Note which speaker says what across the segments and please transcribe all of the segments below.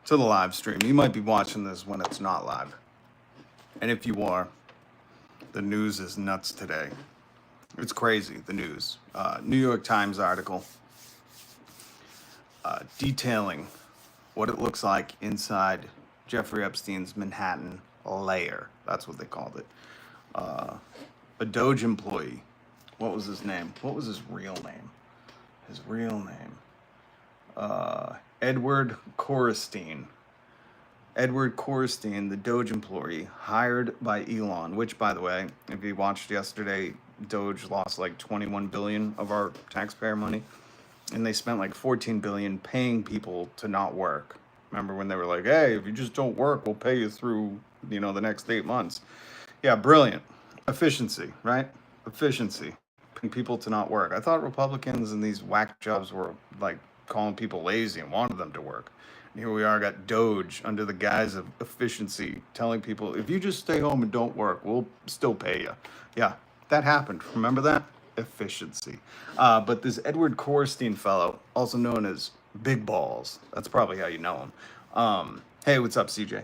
Speaker 1: to the live stream. You might be watching this when it's not live. And if you are, the news is nuts today. It's crazy, the news. New York Times article detailing what it looks like inside Jeffrey Epstein's Manhattan Lair. That's what they called it. A Doge employee. What was his name? What was his real name? His real name. Edward Korestein. Edward Korestein, the Doge employee, hired by Elon, which, by the way, if you watched yesterday, Doge lost like 21 billion of our taxpayer money, and they spent like 14 billion paying people to not work. Remember when they were like, hey, if you just don't work, we'll pay you through, the next 8 months. Yeah, brilliant. Efficiency, right? Efficiency. Paying people to not work. I thought Republicans in these whack jobs were like calling people lazy and wanted them to work. Here we are, got Doge under the guise of efficiency, telling people, if you just stay home and don't work, we'll still pay you. Yeah, that happened. Remember that? Efficiency. But this Edward Korestein fellow, also known as Big Balls, that's probably how you know him. Hey, what's up, CJ?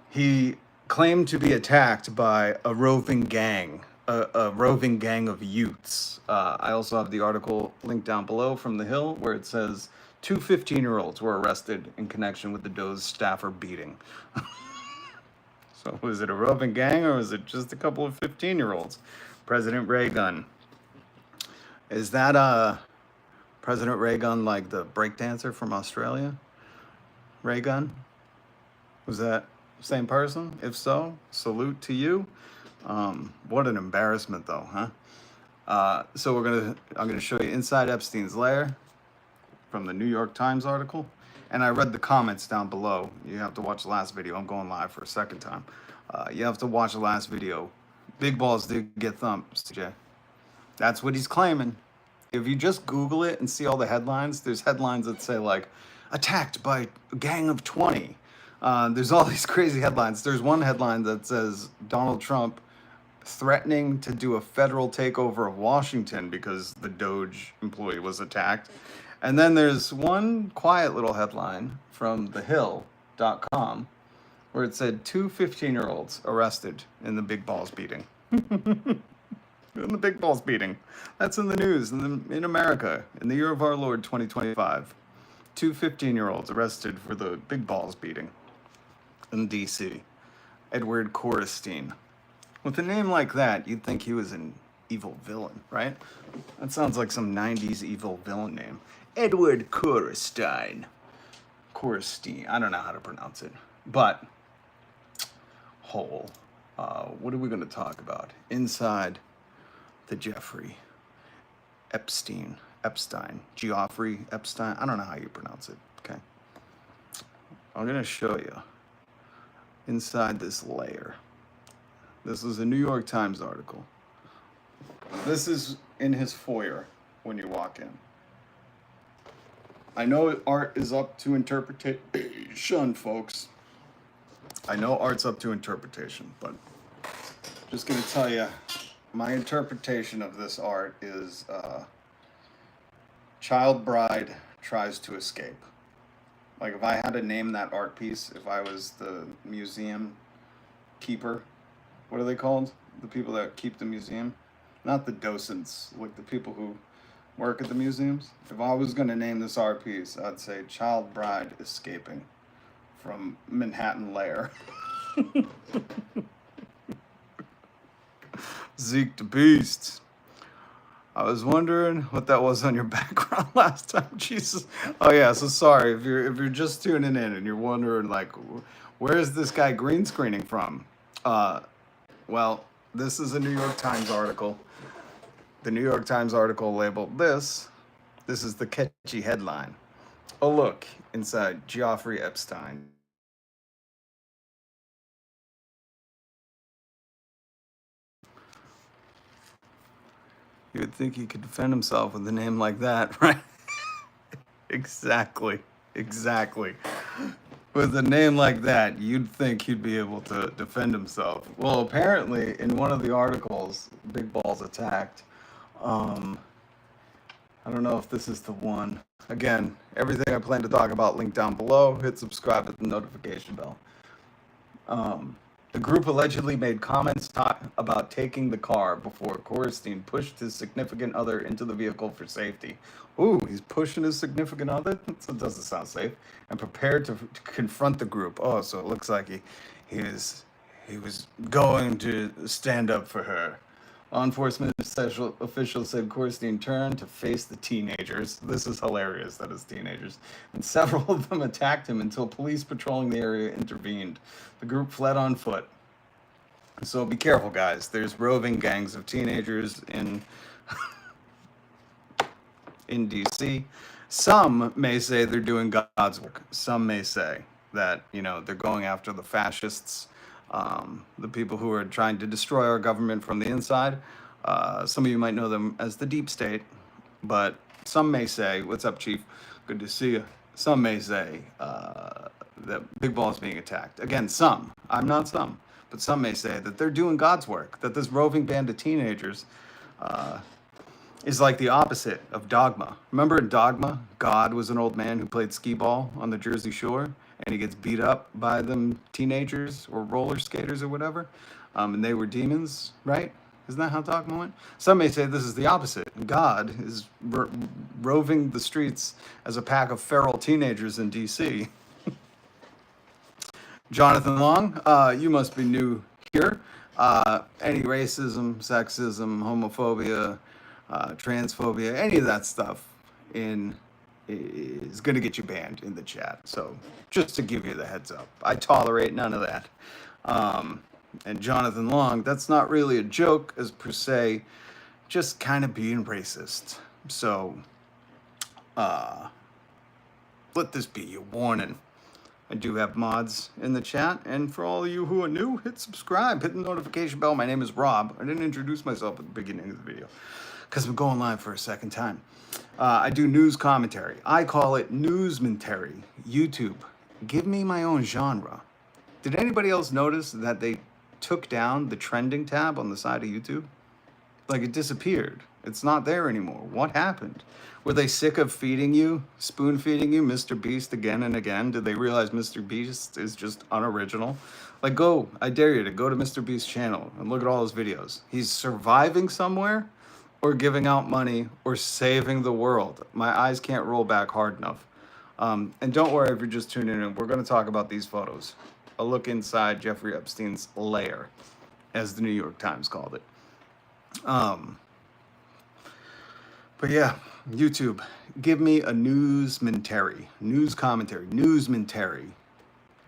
Speaker 1: He claimed to be attacked by a roving gang, a roving gang of youths. I also have the article linked down below from The Hill where it says, 2 15-year-olds were arrested in connection with the Doge staffer beating. So was it a roving gang or was it just a couple of 15-year-olds? President Reagan. Is that President Reagan like the breakdancer from Australia? Reagan? Was that the same person? If so, salute to you. What an embarrassment though, huh? So I'm gonna show you inside Epstein's lair from the New York Times article. And I read the comments down below. You have to watch the last video. I'm going live for a second time. You have to watch the last video. Big Balls did get thumped, CJ. That's what he's claiming. If you just Google it and see all the headlines, there's headlines that say like, attacked by a gang of 20. There's all these crazy headlines. There's one headline that says Donald Trump threatening to do a federal takeover of Washington because the Doge employee was attacked. And then there's one quiet little headline from thehill.com where it said 2 15-year-olds arrested in the Big Balls beating. In the Big Balls beating. That's in the news in America in the year of our Lord 2025. 2 15-year-olds arrested for the Big Balls beating in D.C. Edward Korestein. With a name like that, you'd think he was an evil villain, right? That sounds like some 90s evil villain name. Edward Korestein. Korestein. I don't know how to pronounce it. But, what are we going to talk about? Inside the Jeffrey Epstein. Geoffrey Epstein. I don't know how you pronounce it. Okay. I'm going to show you inside this lair. This is a New York Times article. This is in his foyer when you walk in. I know art is up to interpretation, folks. I know art's up to interpretation, but just gonna tell you, my interpretation of this art is child bride tries to escape. Like if I had to name that art piece, if I was the museum keeper, what are they called? The people that keep the museum? Not the docents, like the people who work at the museums. If I was going to name this art piece, I'd say Child Bride Escaping from Manhattan Lair. Zeke the Beast. I was wondering what that was on your background last time. Jesus. Oh yeah, so sorry if you're just tuning in and you're wondering like, where is this guy green screening from? Well, this is a New York Times article. The New York Times article labeled this is the catchy headline. A look inside Jeffrey Epstein. You would think he could defend himself with a name like that, right? Exactly. With a name like that, you'd think he'd be able to defend himself. Well, apparently, in one of the articles, Big Balls attacked. I don't know if this is the one. Again, everything I plan to talk about linked down below. Hit subscribe with the notification bell. The group allegedly made comments about taking the car before Korstein pushed his significant other into the vehicle for safety. Ooh, he's pushing his significant other? That doesn't sound safe. And prepared to confront the group. Oh, so it looks like he was going to stand up for her. Law enforcement officials said Korstein turned to face the teenagers. This is hilarious that it's teenagers. And several of them attacked him until police patrolling the area intervened. The group fled on foot. So be careful, guys. There's roving gangs of teenagers in DC. Some may say they're doing God's work. Some may say that, they're going after the fascists, the people who are trying to destroy our government from the inside. Some of you might know them as the deep state, but some may say, what's up, Chief? Good to see you. Some may say that Big Ball's being attacked. Again, some. I'm not some. But some may say that they're doing God's work, that this roving band of teenagers is like the opposite of Dogma. Remember in Dogma, God was an old man who played skee ball on the Jersey Shore, and he gets beat up by them teenagers or roller skaters or whatever, and they were demons, right? Isn't that how Dogma went? Some may say this is the opposite. God is roving the streets as a pack of feral teenagers in D.C. Jonathan Long, you must be new here. Any racism, sexism, homophobia, transphobia, any of that stuff is going to get you banned in the chat. So just to give you the heads up, I tolerate none of that. And Jonathan Long, that's not really a joke as per se, just kind of being racist. So let this be your warning. I do have mods in the chat, and for all of you who are new, hit subscribe, hit the notification bell. My name is Rob. I didn't introduce myself at the beginning of the video because I'm going live for a second time. I do news commentary. I call it newsmentary. YouTube, give me my own genre. Did anybody else notice that they took down the trending tab on the side of YouTube? Like, it disappeared. It's not there anymore. What happened? Were they sick of feeding you, spoon feeding you Mr. Beast again and again? Did they realize Mr. Beast is just unoriginal? Like, I dare you to go to Mr. Beast's channel and look at all his videos. He's surviving somewhere or giving out money or saving the world. My eyes can't roll back hard enough. And don't worry if you're just tuning in. We're going to talk about these photos. A look inside Jeffrey Epstein's lair, as the New York Times called it. But yeah, YouTube, give me a newsmentary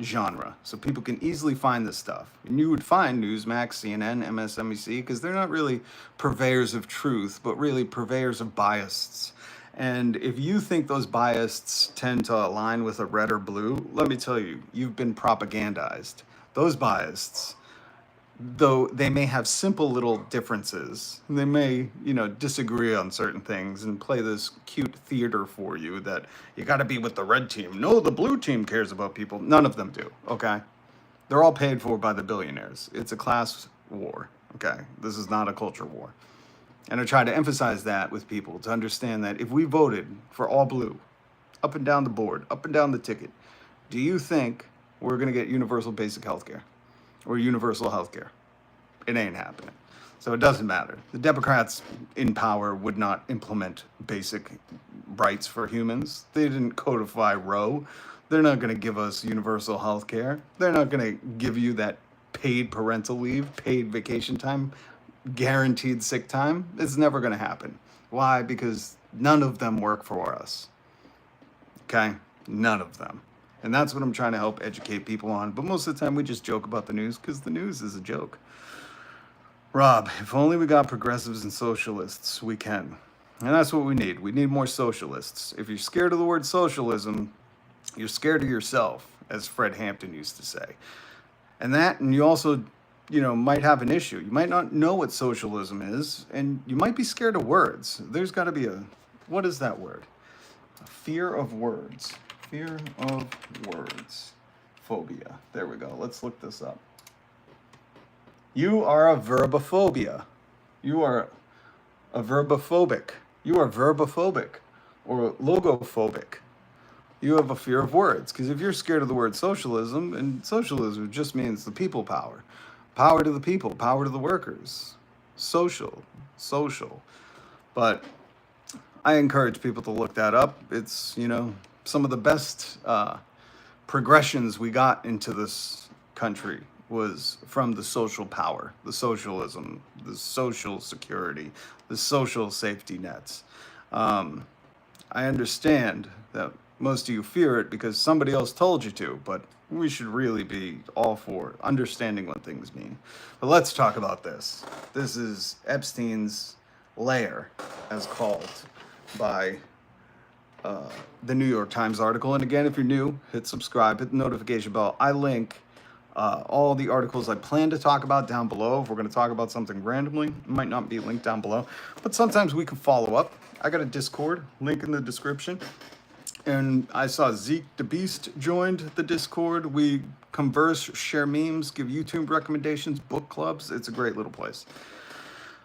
Speaker 1: genre, so people can easily find this stuff. And you would find Newsmax, CNN, MSNBC, because they're not really purveyors of truth, but really purveyors of biases. And if you think those biases tend to align with a red or blue, let me tell you, you've been propagandized. Those biases, though they may have simple little differences, they may, disagree on certain things and play this cute theater for you that you got to be with the red team. No, the blue team cares about people. None of them do, okay? They're all paid for by the billionaires. It's a class war, okay? This is not a culture war. And I try to emphasize that with people to understand that if we voted for all blue, up and down the board, up and down the ticket, do you think we're going to get universal basic health care or universal health care? It ain't happening. So it doesn't matter. The Democrats in power would not implement basic rights for humans. They didn't codify Roe. They're not going to give us universal health care. They're not going to give you that paid parental leave, paid vacation time, guaranteed sick time. It's never going to happen. Why? Because none of them work for us. Okay? None of them. And that's what I'm trying to help educate people on. But most of the time we just joke about the news because the news is a joke. Rob, if only we got progressives and socialists, we can. And that's what we need. We need more socialists. If you're scared of the word socialism, you're scared of yourself, as Fred Hampton used to say. And you also might have an issue. You might not know what socialism is, and you might be scared of words. There's got to be what is that word? A fear of words. Fear of words. Phobia. There we go. Let's look this up. You are a verbophobia. You are a verbophobic. You are verbophobic. or logophobic. You have a fear of words, because if you're scared of the word socialism, and socialism just means the people power, power to the people, power to the workers, social, social. But I encourage people to look that up. It's, some of the best progressions we got into this country was from the social power, the socialism, the social security, the social safety nets. Um, I understand that most of you fear it because somebody else told you to, but we should really be all for understanding what things mean. But let's talk about this. This is Epstein's Lair, as called by the New York Times article. And again, if you're new, hit subscribe, hit the notification bell. I link all the articles I plan to talk about down below. If we're going to talk about something randomly, it might not be linked down below, but sometimes we can follow up. I got a Discord link in the description. And I saw Zeke the Beast joined the Discord. We converse, share memes, give YouTube recommendations, book clubs. It's a great little place.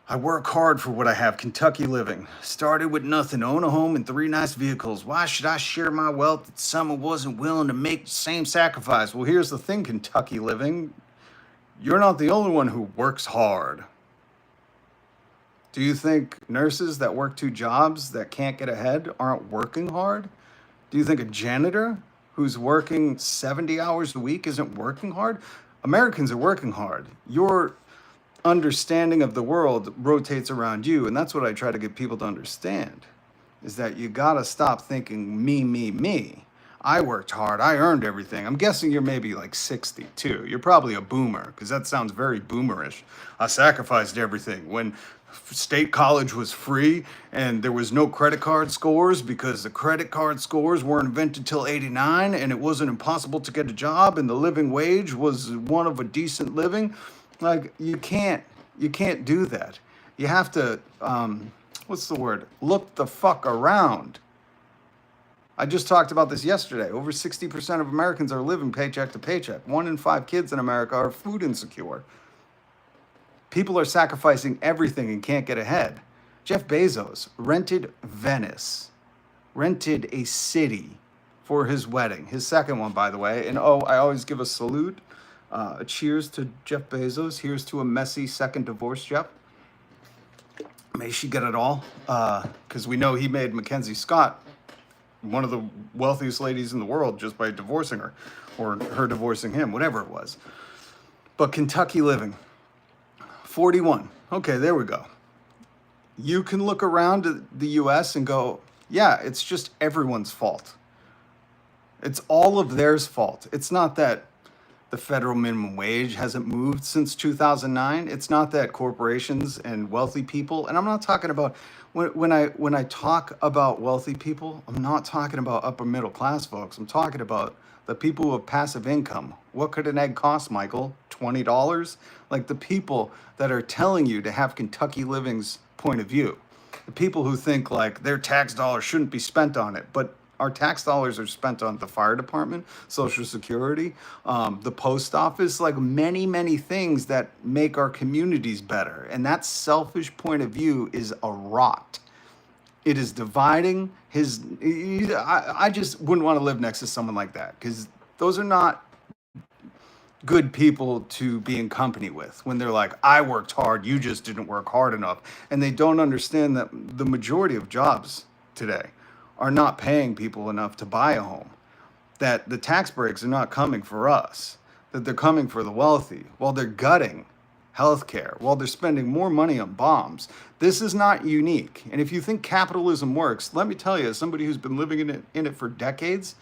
Speaker 1: I work hard for what I have, Kentucky living. Started with nothing, own a home and 3 nice vehicles. Why should I share my wealth that someone wasn't willing to make the same sacrifice? Well, here's the thing, Kentucky living. You're not the only one who works hard. Do you think nurses that work 2 jobs that can't get ahead aren't working hard? Do you think a janitor who's working 70 hours a week isn't working hard? Americans are working hard. Your understanding of the world rotates around you, and that's what I try to get people to understand, is that you gotta stop thinking me, me, me. I worked hard, I earned everything. I'm guessing you're maybe like 60 too. You're probably a boomer, because that sounds very boomerish. I sacrificed everything. When state college was free and there was no credit card scores because the credit card scores weren't invented till 89, and it wasn't impossible to get a job, and the living wage was one of a decent living. Like, you can't do that. You have to, what's the word? Look the fuck around. I just talked about this yesterday. Over 60% of Americans are living paycheck to paycheck. 1 in 5 kids in America are food insecure. People are sacrificing everything and can't get ahead. Jeff Bezos rented Venice, rented a city for his wedding. His second one, by the way. And I always give a salute. A cheers to Jeff Bezos. Here's to a messy second divorce, Jeff. May she get it all. Because we know he made Mackenzie Scott one of the wealthiest ladies in the world just by divorcing her, or her divorcing him, whatever it was. But Kentucky living, 41. Okay, there we go. You can look around at the US and go, yeah, it's just everyone's fault. It's all of theirs fault. It's not that the federal minimum wage hasn't moved since 2009. It's not that corporations and wealthy people, and I'm not talking about, when I talk about wealthy people, I'm not talking about upper middle class folks. I'm talking about the people who have passive income. What could an egg cost, Michael? $20? Like, the people that are telling you to have Kentucky living's point of view. The people who think like their tax dollars shouldn't be spent on it, but our tax dollars are spent on the fire department, Social Security, the post office, like many, many things that make our communities better. And that selfish point of view is a rot. It is dividing I just wouldn't want to live next to someone like that, because those are not good people to be in company with when they're like, I worked hard, you just didn't work hard enough. And they don't understand that the majority of jobs today are not paying people enough to buy a home, that the tax breaks are not coming for us, that they're coming for the wealthy, while they're gutting healthcare, while they're spending more money on bombs. This is not unique. And if you think capitalism works, let me tell you, as somebody who's been living in it for decades,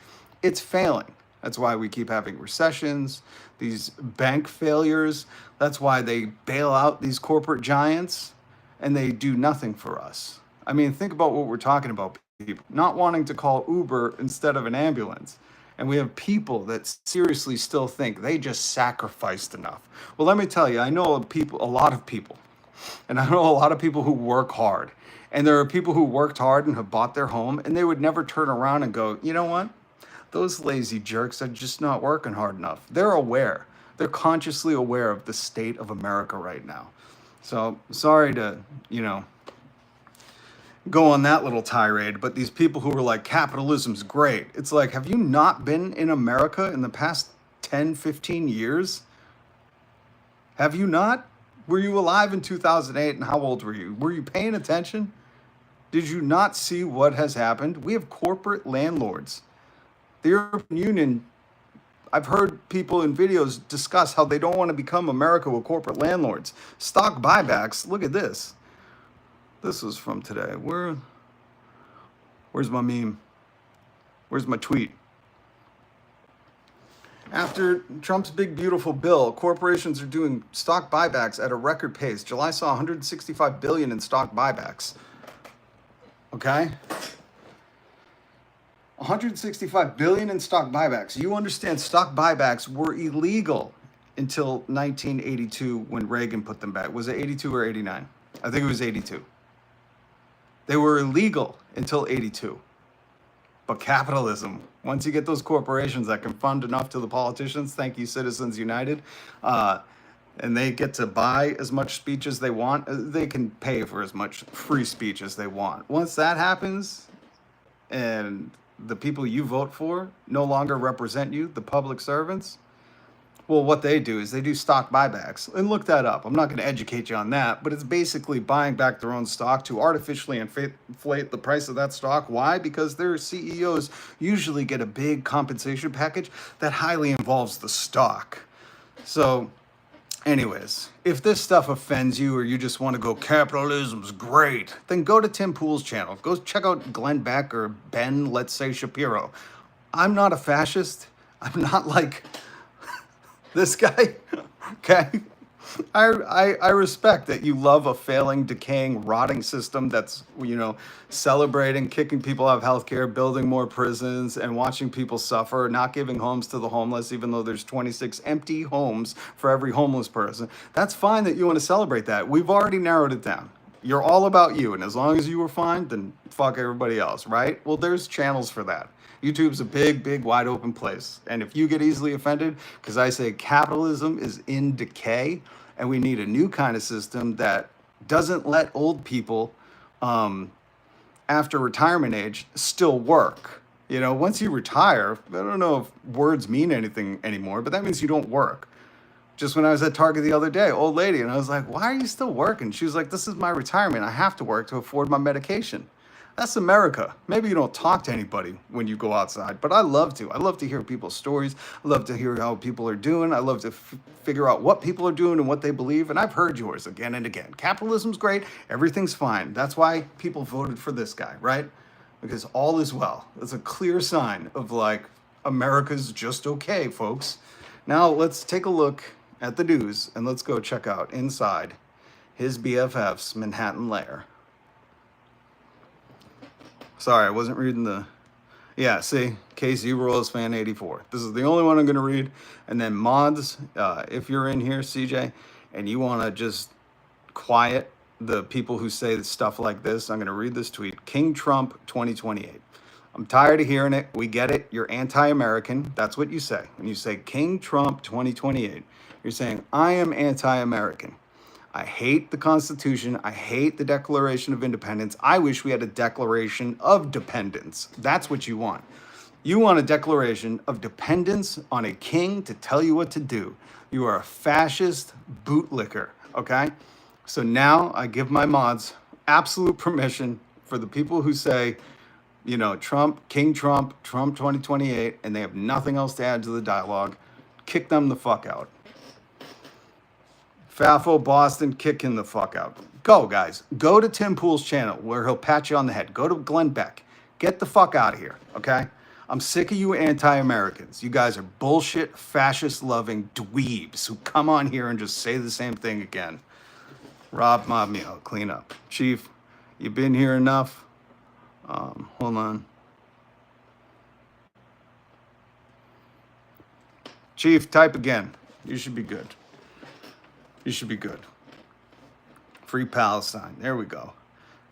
Speaker 1: it's failing. That's why we keep having recessions, these bank failures. That's why they bail out these corporate giants and they do nothing for us. I mean, think about what we're talking about. People not wanting to call Uber instead of an ambulance. And we have people that seriously still think they just sacrificed enough. Well, let me tell you, I know a lot of people, and I know a lot of people who work hard. And there are people who worked hard and have bought their home, and they would never turn around and go, you know what? Those lazy jerks are just not working hard enough. They're aware. They're consciously aware of the state of America right now. So sorry to, go on that little tirade. But these people who were like, capitalism's great. It's like, have you not been in America in the past 10, 15 years? Have you not? Were you alive in 2008 and how old were you? Were you paying attention? Did you not see what has happened? We have corporate landlords. The European Union, I've heard people in videos discuss how they don't want to become America with corporate landlords. Stock buybacks, look at this. This was from today. Where's my meme? Where's my tweet? After Trump's big beautiful bill, corporations are doing stock buybacks at a record pace. July saw 165 billion in stock buybacks. Okay? 165 billion in stock buybacks. You understand stock buybacks were illegal until 1982 when Reagan put them back. Was it 82 or 89? I think it was 82. They were illegal until 82. But capitalism, once you get those corporations that can fund enough to the politicians, thank you, Citizens United, and they get to buy as much speech as they want, they can pay for as much free speech as they want. Once that happens, and the people you vote for no longer represent you, the public servants, well, what they do is they do stock buybacks. And look that up. I'm not going to educate you on that, but it's basically buying back their own stock to artificially inflate the price of that stock. Why? Because their CEOs usually get a big compensation package that highly involves the stock. So anyways, if this stuff offends you or you just want to go, capitalism's great, then go to Tim Pool's channel. Go check out Glenn Beck or Ben, let's say, Shapiro. I'm not a fascist. I'm not like this guy, okay? I respect that you love a failing, decaying, rotting system that's, celebrating, kicking people out of healthcare, building more prisons, and watching people suffer, not giving homes to the homeless, even though there's 26 empty homes for every homeless person. That's fine that you want to celebrate that. We've already narrowed it down. You're all about you, and as long as you were fine, then fuck everybody else, right? Well, there's channels for that. YouTube's a big, big, wide open place. And if you get easily offended, because I say capitalism is in decay, and we need a new kind of system that doesn't let old people, after retirement age, still work. Once you retire, I don't know if words mean anything anymore, but that means you don't work. Just when I was at Target the other day, old lady, and I was like, why are you still working? She was like, this is my retirement. I have to work to afford my medication. That's America. Maybe you don't talk to anybody when you go outside, but I love to. I love to hear people's stories. I love to hear how people are doing. I love to figure out what people are doing and what they believe. And I've heard yours again and again. Capitalism's great. Everything's fine. That's why people voted for this guy, right? Because all is well. It's a clear sign of America's just okay, folks. Now let's take a look at the news and let's go check out inside his BFF's Manhattan Lair. Sorry, I wasn't reading the... Yeah, see, KC Royals fan 84. This is the only one I'm going to read. And then mods, if you're in here, CJ, and you want to just quiet the people who say stuff like this, I'm going to read this tweet. King Trump 2028. I'm tired of hearing it. We get it. You're anti-American. That's what you say. When you say King Trump 2028, you're saying, I am anti-American. I hate the Constitution. I hate the Declaration of Independence. I wish we had a Declaration of Dependence. That's what you want. You want a declaration of dependence on a king to tell you what to do. You are a fascist bootlicker, okay? So now I give my mods absolute permission for the people who say, Trump, King Trump, Trump 2028, and they have nothing else to add to the dialogue. Kick them the fuck out. Fafo Boston, kicking the fuck out. Go, guys. Go to Tim Pool's channel where he'll pat you on the head. Go to Glenn Beck. Get the fuck out of here, okay? I'm sick of you anti-Americans. You guys are bullshit, fascist-loving dweebs who come on here and just say the same thing again. Rob, mob me out. Clean up. Chief, you've been here enough. Hold on. Chief, type again. You should be good. You should be good. Free Palestine. There we go.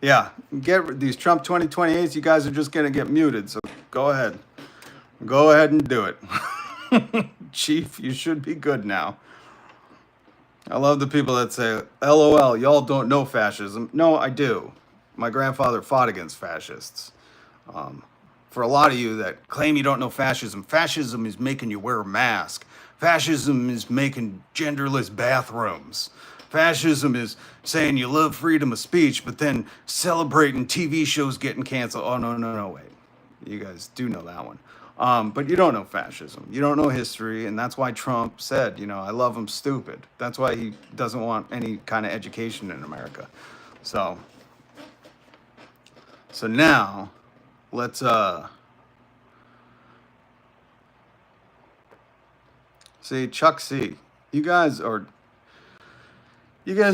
Speaker 1: Yeah, get these Trump 2028s. You guys are just going to get muted. So go ahead. Go ahead and do it. Chief, you should be good now. I love the people that say, LOL, y'all don't know fascism. No, I do. My grandfather fought against fascists. For a lot of you that claim you don't know fascism, fascism is making you wear a mask. Fascism is making genderless bathrooms. Fascism is saying you love freedom of speech, but then celebrating TV shows getting canceled. Oh, no, no, no, wait. You guys do know that one. But you don't know fascism. You don't know history, and that's why Trump said, I love him stupid. That's why he doesn't want any kind of education in America. So now, let's see, Chuck C. You guys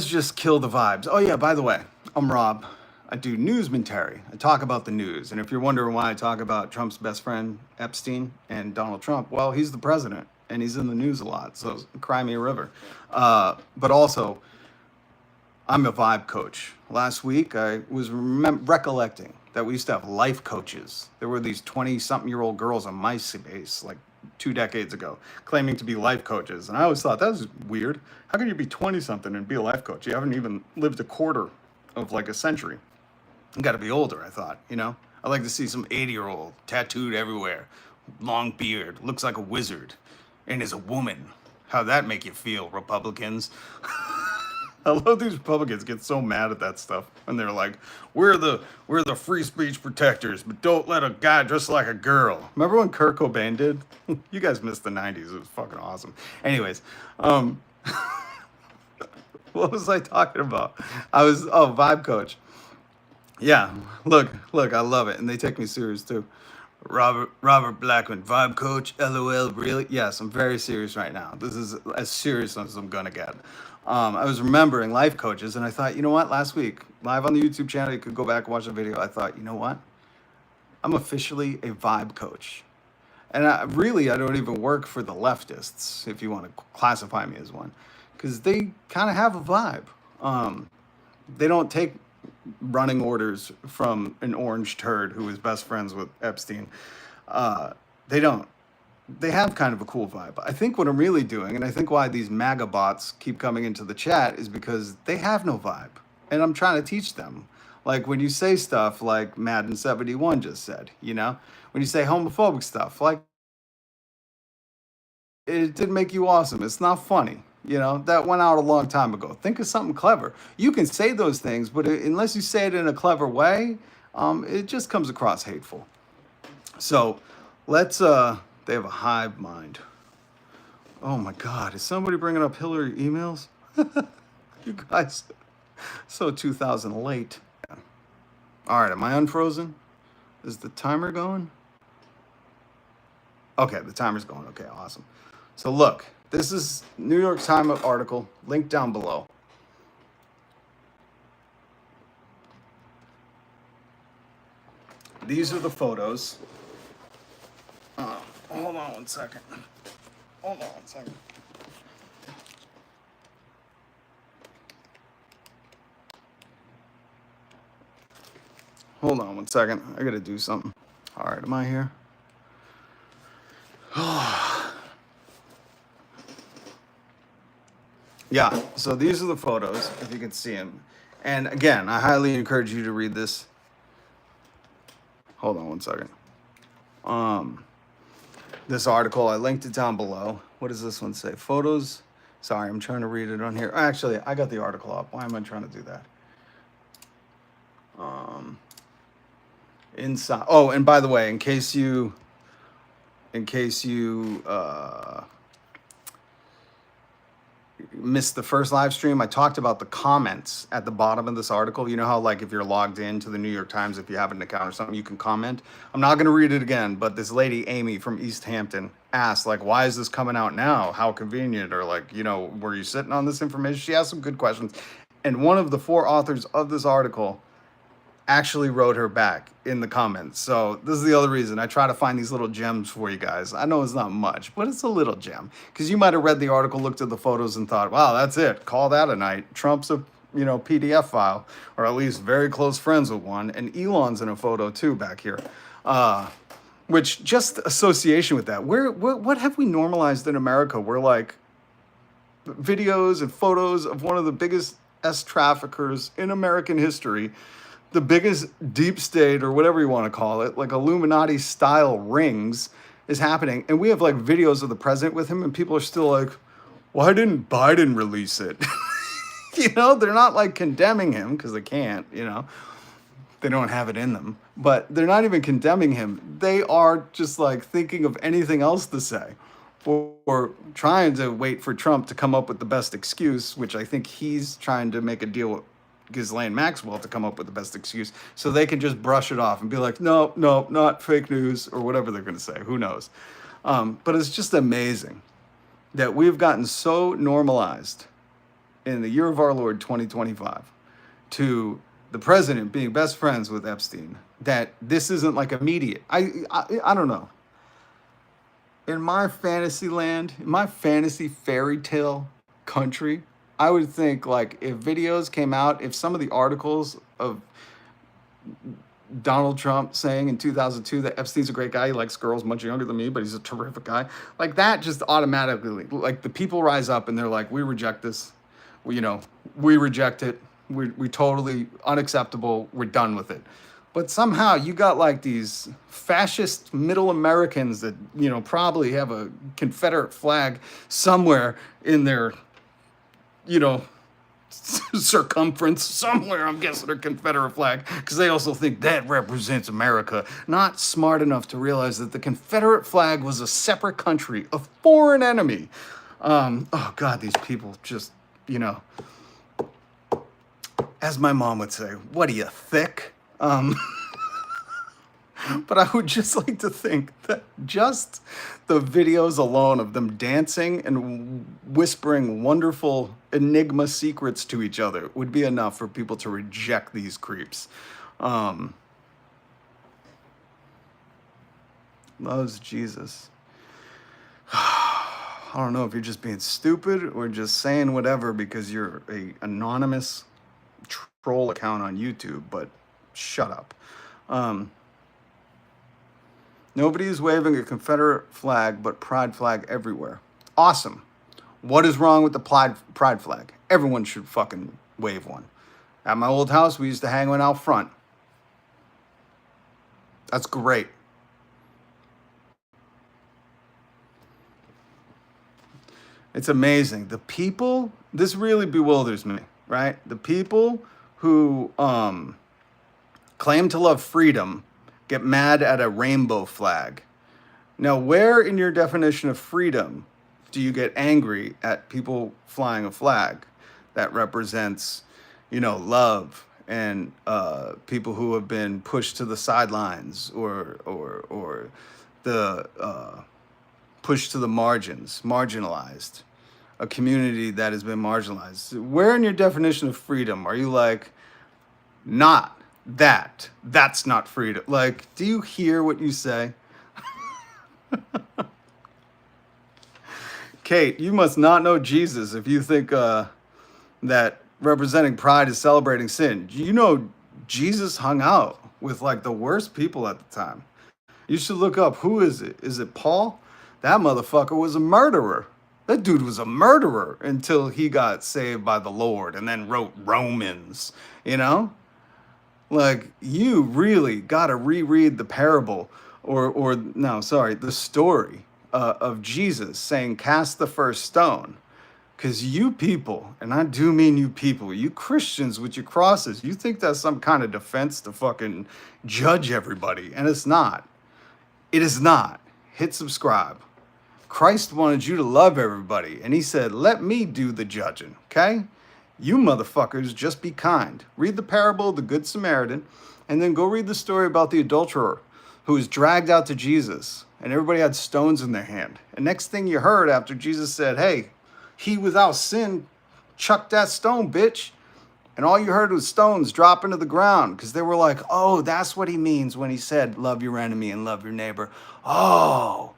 Speaker 1: just kill the vibes. Oh yeah, by the way, I'm Rob. I do newsmentary. I talk about the news. And if you're wondering why I talk about Trump's best friend, Epstein, and Donald Trump, well, he's the president and he's in the news a lot. So cry me a river. But also, I'm a vibe coach. Last week, I was recollecting that we used to have life coaches. There were these 20-something-year-old girls on MySpace, like 2 decades ago, claiming to be life coaches. And I always thought, that was weird. How can you be 20-something and be a life coach? You haven't even lived a quarter of like a century. You got to be older, I thought, I like to see some 80-year-old tattooed everywhere, long beard, looks like a wizard, and is a woman. How'd that make you feel, Republicans? I love these Republicans get so mad at that stuff, and they're like, "We're the free speech protectors, but don't let a guy dress like a girl." Remember when Kurt Cobain did? You guys missed the '90s. It was fucking awesome. Anyways, what was I talking about? Vibe coach. Yeah, look, I love it, and they take me serious too. Robert Blackman, vibe coach, LOL, really? Yes, I'm very serious right now. This is as serious as I'm gonna get. I was remembering life coaches, and I thought, you know what? Last week, live on the YouTube channel, you could go back and watch the video. I thought, you know what? I'm officially a vibe coach. And I don't even work for the leftists, if you want to classify me as one, because they kind of have a vibe. They don't take running orders from an orange turd who is best friends with Epstein. They don't. They have kind of a cool vibe. I think what I'm really doing, and I think why these MAGA bots keep coming into the chat, is because they have no vibe. And I'm trying to teach them. Like when you say stuff like Madden 71 just said, when you say homophobic stuff, like it didn't make you awesome. It's not funny. That went out a long time ago. Think of something clever. You can say those things, but unless you say it in a clever way, it just comes across hateful. So let's, they have a hive mind. Oh my God, is somebody bringing up Hillary emails? You guys, so 2000 late. All right, am I unfrozen? Is the timer going? Okay, the timer's going. Okay, awesome. So look, this is New York Times article, link down below. These are the photos. Hold on one second. Hold on one second. I gotta do something. All right, am I here? Yeah, so these are the photos, if you can see them. And again, I highly encourage you to read this. Hold on one second. This article, I linked it down below. What does this one say? Photos. Sorry, I'm trying to read it on here. Actually, I got the article up. Why am I trying to do that? Inside. Oh, and by the way, in case you missed the first live stream, I talked about the comments at the bottom of this article. You know how, like, if you're logged into the New York Times, if you have an account or something, you can comment. I'm not going to read it again, but this lady, Amy from East Hampton, asked, like, why is this coming out now? How convenient? Or, like, were you sitting on this information? She asked some good questions. And one of the 4 authors of this article actually wrote her back in the comments. So this is the other reason I try to find these little gems for you guys. I know it's not much, but it's a little gem, because you might have read the article, looked at the photos and thought, wow, that's it. Call that a night. Trump's a PDF file, or at least very close friends with one. And Elon's in a photo too back here. Which just association with that. What have we normalized in America? We're like videos and photos of one of the biggest traffickers in American history the biggest deep state or whatever you want to call it, like Illuminati style rings is happening. And we have like videos of the president with him and people are still like, why didn't Biden release it? You know, they're not like condemning him because they can't, you know, they don't have it in them, but they're not even condemning him. They are just like thinking of anything else to say or trying to wait for Trump to come up with the best excuse, which I think he's trying to make a deal with Ghislaine Maxwell to come up with the best excuse so they can just brush it off and be like, no, no, not fake news or whatever they're going to say. Who knows? But it's just amazing that we've gotten so normalized in the year of our Lord 2025 to the president being best friends with Epstein that this isn't like immediate. I don't know. In my fantasy land, in my fantasy fairy tale country, I would think like if videos came out, if some of the articles of Donald Trump saying in 2002 that Epstein's a great guy, he likes girls much younger than me, but he's a terrific guy, like that just automatically, like the people rise up and they're like, we reject this, we reject it, we totally unacceptable, we're done with it. But somehow you got like these fascist middle Americans that, probably have a Confederate flag somewhere in their, circumference somewhere. I'm guessing their Confederate flag because they also think that represents America. Not smart enough to realize that the Confederate flag was a separate country, a foreign enemy. Oh God, these people just, as my mom would say, what are you, thick? But I would just like to think that just the videos alone of them dancing and whispering wonderful enigma secrets to each other would be enough for people to reject these creeps. Loves Jesus. I don't know if you're just being stupid or just saying whatever because you're a anonymous troll account on YouTube, but shut up. Nobody is waving a Confederate flag, but pride flag everywhere. Awesome. What is wrong with the pride flag? Everyone should fucking wave one. At my old house, we used to hang one out front. That's great. It's amazing. The people, this really bewilders me, right? The people who claim to love freedom get mad at a rainbow flag. Now, where in your definition of freedom do you get angry at people flying a flag that represents, love and people who have been pushed to the sidelines or the pushed to the margins, marginalized, a community that has been marginalized? Where in your definition of freedom are you like, not that's not freedom? Like, do you hear what you say? Kate, you must not know Jesus if you think that representing pride is celebrating sin. Jesus hung out with like the worst people at the time. You should look up, who is it? Is it Paul? That motherfucker was a murderer. That dude was a murderer until he got saved by the Lord and then wrote Romans, Like, you really got to reread the parable the story of Jesus saying, cast the first stone. Because you people, and I do mean you people, you Christians with your crosses, you think that's some kind of defense to fucking judge everybody. And it's not. It is not. Hit subscribe. Christ wanted you to love everybody. And he said, let me do the judging, okay? You motherfuckers, just be kind. Read the parable of the Good Samaritan, and then go read the story about the adulterer who was dragged out to Jesus, and everybody had stones in their hand. And next thing you heard after Jesus said, hey, he without sin, chuck that stone, bitch. And all you heard was stones drop into the ground because they were like, oh, that's what he means when he said, love your enemy and love your neighbor. Oh.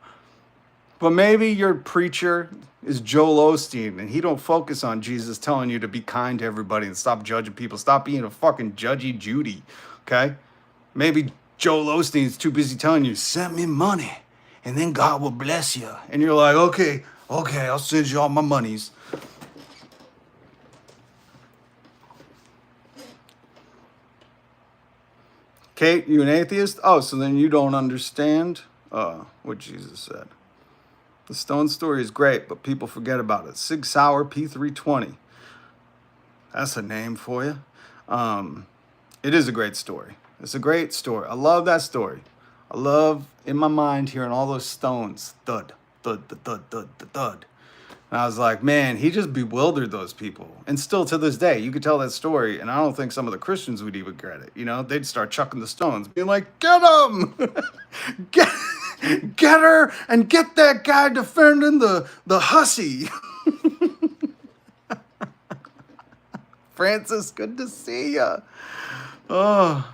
Speaker 1: But maybe your preacher is Joel Osteen and he don't focus on Jesus telling you to be kind to everybody and stop judging people. Stop being a fucking judgy Judy, okay? Maybe Joel Osteen's too busy telling you, send me money and then God will bless you. And you're like, okay, I'll send you all my monies. Kate, you an atheist? Oh, so then you don't understand what Jesus said. The stone story is great, but people forget about it. Sig Sauer P320. That's a name for you. It is a great story. It's a great story. I love that story. I love, in my mind, hearing all those stones. Thud, thud, thud, thud, thud, thud, thud. And I was like, man, he just bewildered those people. And still to this day, you could tell that story, and I don't think some of the Christians would even get it. You know, they'd start chucking the stones, being like, get him! get, get her, and get that guy defending the hussy. Francis, good to see ya. Oh.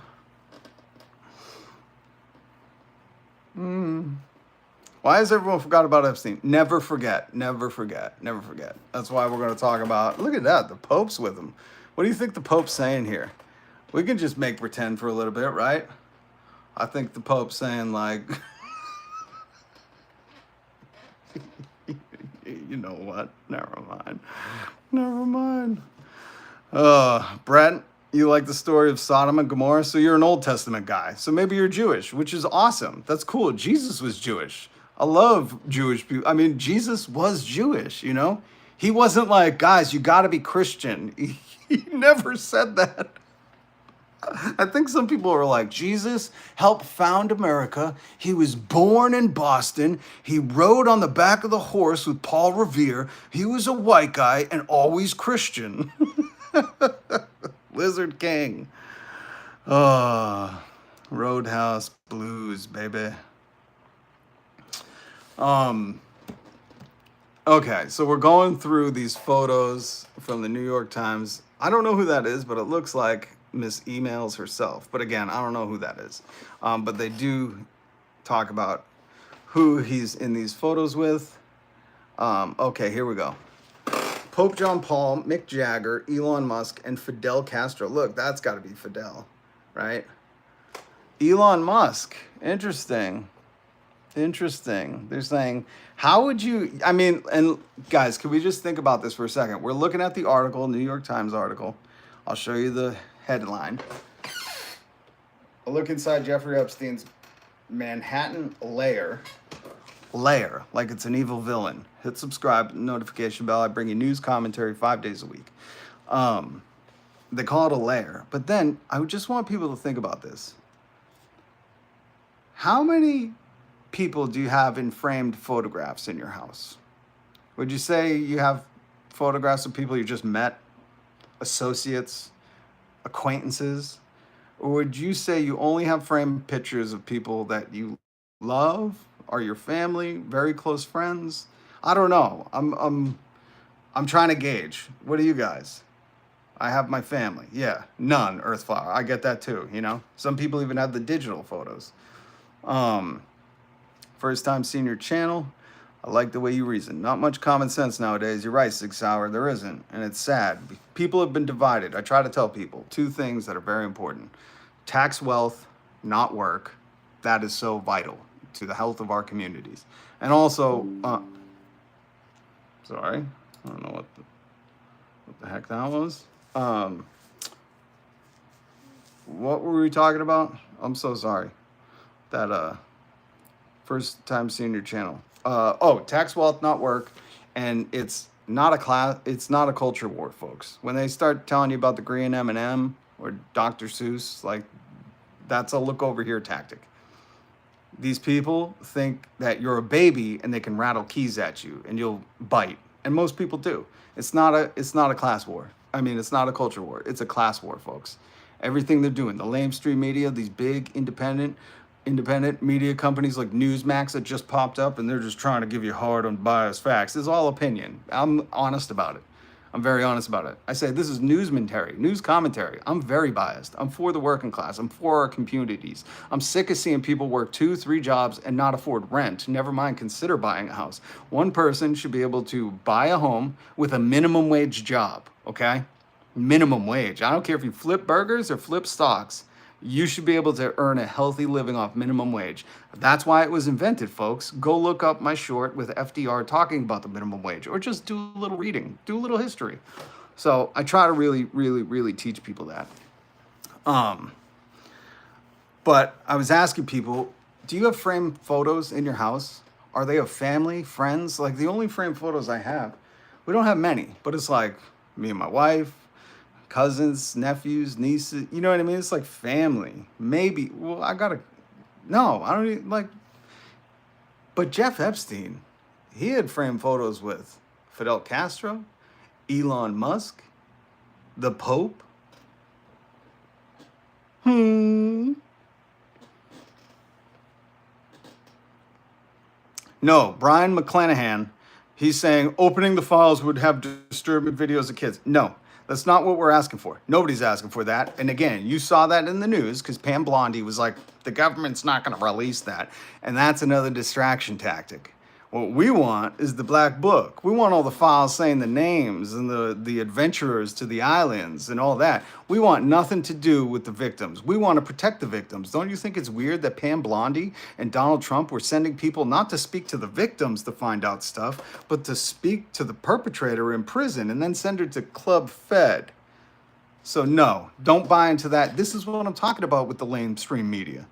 Speaker 1: Why has everyone forgot about Epstein? Never forget, never forget, never forget. That's why we're going to talk about, look at that, the Pope's with him. What do you think the Pope's saying here? We can just make pretend for a little bit, right? I think the Pope's saying like, you know what? Never mind. Never mind. Brent, you like the story of Sodom and Gomorrah? So you're an Old Testament guy. So maybe you're Jewish, which is awesome. That's cool. Jesus was Jewish. I love Jewish people. I mean, Jesus was Jewish, you know? He wasn't like, guys, you got to be Christian. He never said that. I think some people are like, Jesus helped found America. He was born in Boston. He rode on the back of the horse with Paul Revere. He was a white guy and always Christian. Lizard King. Oh, Roadhouse Blues, baby. Okay, so we're going through these photos from the New York Times. I don't know who that is, but it looks like Miss Emails herself. But again, I don't know who that is. But they do talk about who he's in these photos with. Okay, here we go. Pope John Paul, Mick Jagger, Elon Musk, and Fidel Castro. Look, that's got to be Fidel, right? Elon Musk. Interesting. Interesting. They're saying, how would you, I mean, and guys, can we just think about this for a second? We're looking at the article, New York Times article. I'll show you the headline. A look inside Jeffrey Epstein's Manhattan Lair. Lair, like it's an evil villain. Hit subscribe, notification bell. I bring you news commentary 5 days a week. They call it a lair. But then I would just want people to think about this. How many people do you have in framed photographs in your house? Would you say you have photographs of people you just met, associates, acquaintances? Or would you say you only have framed pictures of people that you love, are your family, very close friends? I don't know. I'm trying to gauge. What are you guys? I have my family. Yeah, none, Earthflower. I get that too, you know? Some people even have the digital photos. First time seeing your channel. I like the way you reason. Not much common sense nowadays. You're right, 6 Hour. There isn't. And it's sad. People have been divided. I try to tell people 2 things that are very important. Tax wealth, not work. That is so vital to the health of our communities. And also, sorry, I don't know what the heck that was. What were we talking about? I'm so sorry. That first time seeing your channel. Tax wealth, not work, and it's not a class. It's not a culture war, folks. When they start telling you about the green M&M or Dr. Seuss, like that's a look over here tactic. These people think that you're a baby and they can rattle keys at you and you'll bite, and most people do. It's not a class war. I mean, it's not a culture war. It's a class war, folks. Everything they're doing, the lamestream media, these big independent media companies like Newsmax that just popped up, and they're just trying to give you hard, unbiased facts. It's all opinion. I'm honest about it. I'm very honest about it. I say this is news commentary. I'm very biased. I'm for the working class. I'm for our communities. I'm sick of seeing people work 2-3 jobs and not afford rent. Never mind consider buying a house. One person should be able to buy a home with a minimum wage job, okay? Minimum wage. I don't care if you flip burgers or flip stocks. You should be able to earn a healthy living off minimum wage. That's why it was invented, folks. Go look up my short with FDR talking about the minimum wage, or just do a little reading, do a little history. So I try to really, really, really teach people that. But I was asking people, do you have framed photos in your house? Are they of family, friends? Like the only framed photos I have, we don't have many, but it's like me and my wife, cousins, nephews, nieces. You know what I mean? It's like family. Maybe. Well, I gotta. No, I don't even like. But Jeff Epstein, he had framed photos with Fidel Castro, Elon Musk, the Pope. Hmm. No, Brian McClanahan, he's saying opening the files would have disturbing videos of kids. No, that's not what we're asking for. Nobody's asking for that. And again, you saw that in the news because Pam Blondie was like, the government's not going to release that. And that's another distraction tactic. What we want is the black book. We want all the files saying the names and the adventurers to the islands and all that. We want nothing to do with the victims. We want to protect the victims. Don't you think it's weird that Pam Blondie and Donald Trump were sending people not to speak to the victims to find out stuff, but to speak to the perpetrator in prison and then send her to Club Fed? So no, don't buy into that. This is what I'm talking about with the lamestream media.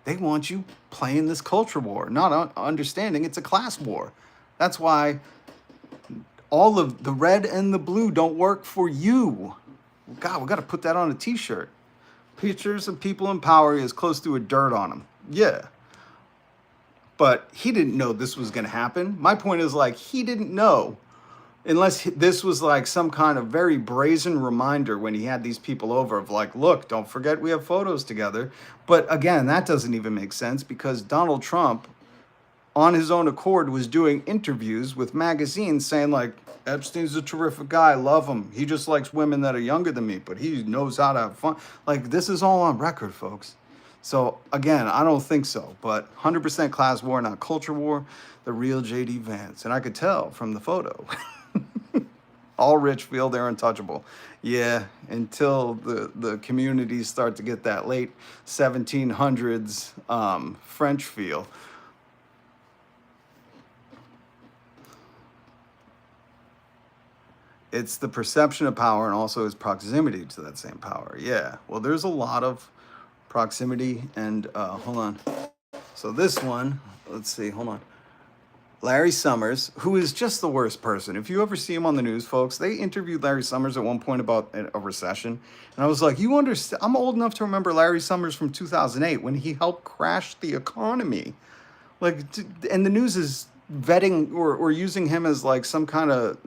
Speaker 1: They want you playing this culture war, not understanding it's a class war. That's why all of the red and the blue don't work for you. God, we got to put that on a t-shirt. Pictures of people in power is close to a dirt on them. Yeah. But he didn't know this was going to happen. My point is like, he didn't know. Unless this was like some kind of very brazen reminder when he had these people over of like, look, don't forget we have photos together. But again, that doesn't even make sense because Donald Trump, on his own accord, was doing interviews with magazines saying like, Epstein's a terrific guy, love him. He just likes women that are younger than me, but he knows how to have fun. Like, this is all on record, folks. So again, I don't think so, but 100% class war, not culture war, the real JD Vance. And I could tell from the photo. All rich feel they're untouchable. Yeah, until the communities start to get that late 1700s French feel. It's the perception of power and also his proximity to that same power. Yeah, well, there's a lot of proximity and, hold on. So this one, let's see, hold on. Larry Summers, who is just the worst person. If you ever see him on the news, folks, they interviewed Larry Summers at one point about a recession. And I was like, you understand? I'm old enough to remember Larry Summers from 2008 when he helped crash the economy. Like, and the news is vetting or using him as like some kind of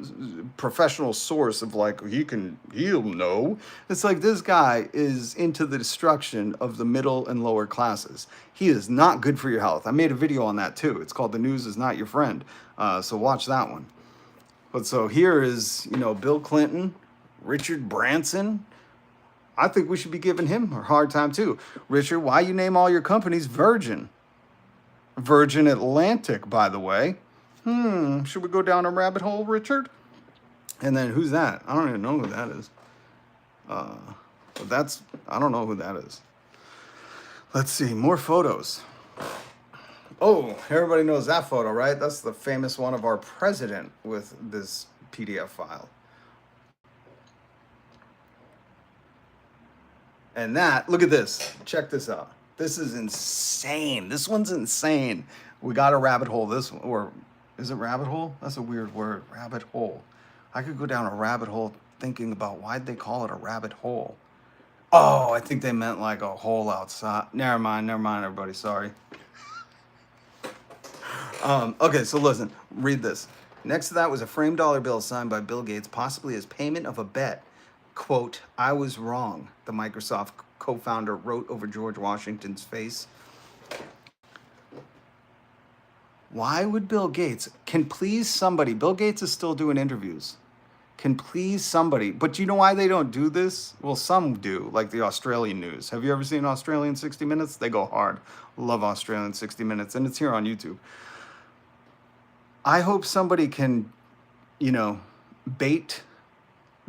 Speaker 1: professional source of like, he'll know. It's like this guy is into the destruction of the middle and lower classes. He is not good for your health. I made a video on that too. It's called The News Is Not Your Friend. So watch that one. But so here is, Bill Clinton, Richard Branson. I think we should be giving him a hard time too. Richard, why you name all your companies Virgin? Virgin Atlantic, by the way. Should we go down a rabbit hole, Richard? And then who's that? I don't even know who that is. But I don't know who that is. Let's see, more photos. Oh, everybody knows that photo, right? That's the famous one of our president with this PDF file. And that, look at this. Check this out. This is insane. This one's insane. We got a rabbit hole. This one, or is it rabbit hole? That's a weird word. Rabbit hole. I could go down a rabbit hole thinking about why'd they call it a rabbit hole. Oh, I think they meant like a hole outside. Never mind, everybody. Sorry. Okay, so listen, read this. Next to that was a framed dollar bill signed by Bill Gates, possibly as payment of a bet. Quote, I was wrong, the Microsoft co-founder wrote over George Washington's face. Why would Bill Gates, Bill Gates is still doing interviews. Can please somebody, but you know why they don't do this? Well, some do, like the Australian news. Have you ever seen Australian 60 Minutes? They go hard. Love Australian 60 Minutes, and it's here on YouTube. I hope somebody can, bait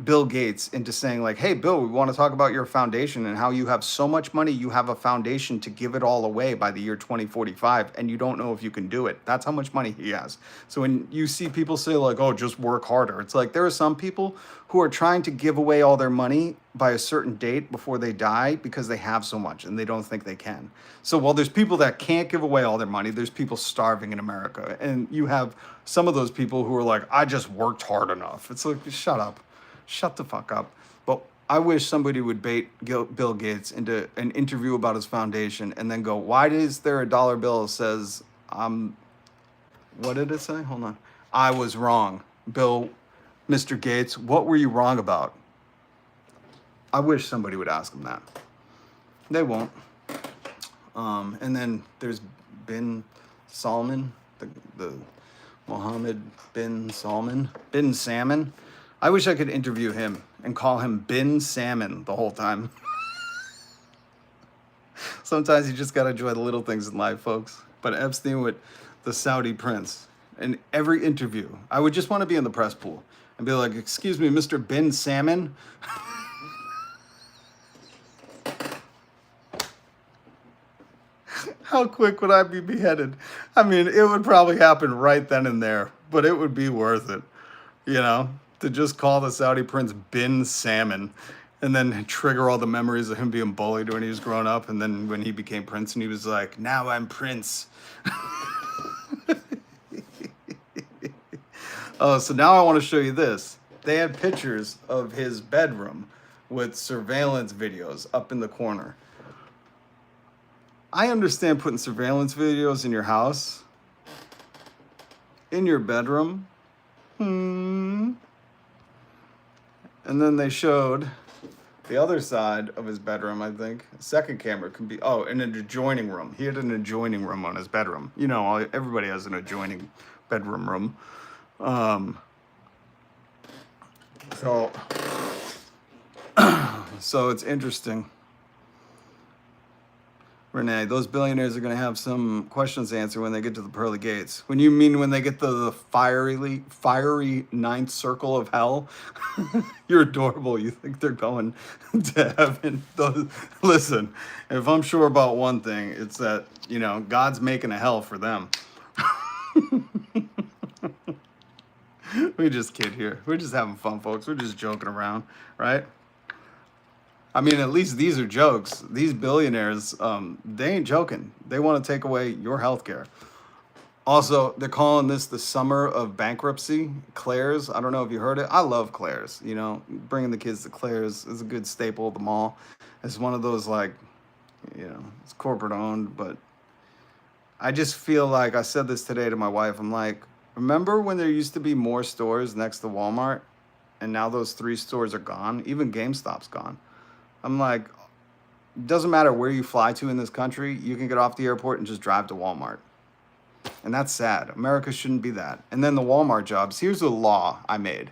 Speaker 1: Bill Gates into saying like, hey, Bill, we want to talk about your foundation and how you have so much money, you have a foundation to give it all away by the year 2045, and you don't know if you can do it. That's how much money he has. So when you see people say like, oh, just work harder, it's like there are some people who are trying to give away all their money by a certain date before they die because they have so much and they don't think they can. So while there's people that can't give away all their money, there's people starving in America. And you have some of those people who are like, I just worked hard enough. It's like, shut up. Shut the fuck up. But I wish somebody would bait Bill Gates into an interview about his foundation and then go, why is there a dollar bill that says, what did it say? Hold on. I was wrong. Bill, Mr. Gates, what were you wrong about? I wish somebody would ask him that. They won't. And then there's bin Salman, the Mohammed bin Salman, bin Salmon. I wish I could interview him and call him Bin Salmon the whole time. Sometimes you just gotta enjoy the little things in life, folks. But Epstein with the Saudi prince, in every interview, I would just want to be in the press pool and be like, excuse me, Mr. Bin Salmon. How quick would I be beheaded? I mean, it would probably happen right then and there, but it would be worth it, you know, to just call the Saudi prince Bin Salmon and then trigger all the memories of him being bullied when he was growing up. And then when he became prince and he was like, now I'm prince. Oh, so now I want to show you this. They had pictures of his bedroom with surveillance videos up in the corner. I understand putting surveillance videos in your house, in your bedroom. And then they showed the other side of his bedroom, I think. A second camera can be, oh, in an adjoining room. He had an adjoining room on his bedroom. You know, everybody has an adjoining bedroom room. So it's interesting. Renee, those billionaires are going to have some questions to answer when they get to the pearly gates. When you mean when they get to the fiery ninth circle of hell? You're adorable. You think they're going to heaven? Listen, if I'm sure about one thing, it's that, you know, God's making a hell for them. We just kid here. We're just having fun, folks. We're just joking around, right? I mean, at least these are jokes. These billionaires, they ain't joking. They want to take away your health care. Also, they're calling this the summer of bankruptcy. Claire's, I don't know if you heard it. I love Claire's. You know, bringing the kids to Claire's is a good staple at the mall. It's one of those, like, you know, it's corporate owned, but I just feel like, I said this today to my wife, I'm like, remember when there used to be more stores next to Walmart? And now those 3 stores are gone? Even GameStop's gone. I'm like, it doesn't matter where you fly to in this country, you can get off the airport and just drive to Walmart. And that's sad. America shouldn't be that. And then the Walmart jobs, here's a law I made.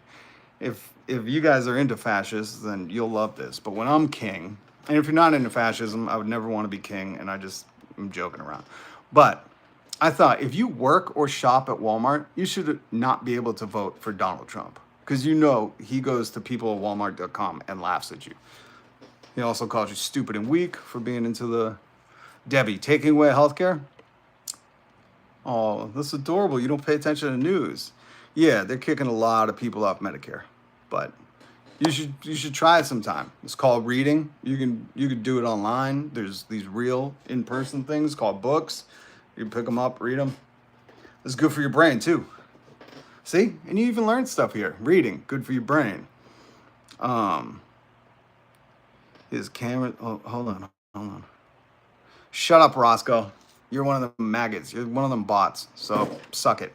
Speaker 1: If you guys are into fascists, then you'll love this. But when I'm king, and if you're not into fascism, I would never want to be king, and I'm joking around. But I thought if you work or shop at Walmart, you should not be able to vote for Donald Trump. Because you know he goes to people at walmart.com and laughs at you. He also calls you stupid and weak for being into the Debbie, taking away healthcare. Oh, that's adorable. You don't pay attention to the news. Yeah, they're kicking a lot of people off Medicare, but you should try it sometime. It's called reading. You can do it online. There's these real in-person things called books. You can pick them up, read them. It's good for your brain too. See, and you even learn stuff here. Reading, good for your brain. His camera. Oh, hold on. Shut up, Roscoe. You're one of them maggots. You're one of them bots. So suck it.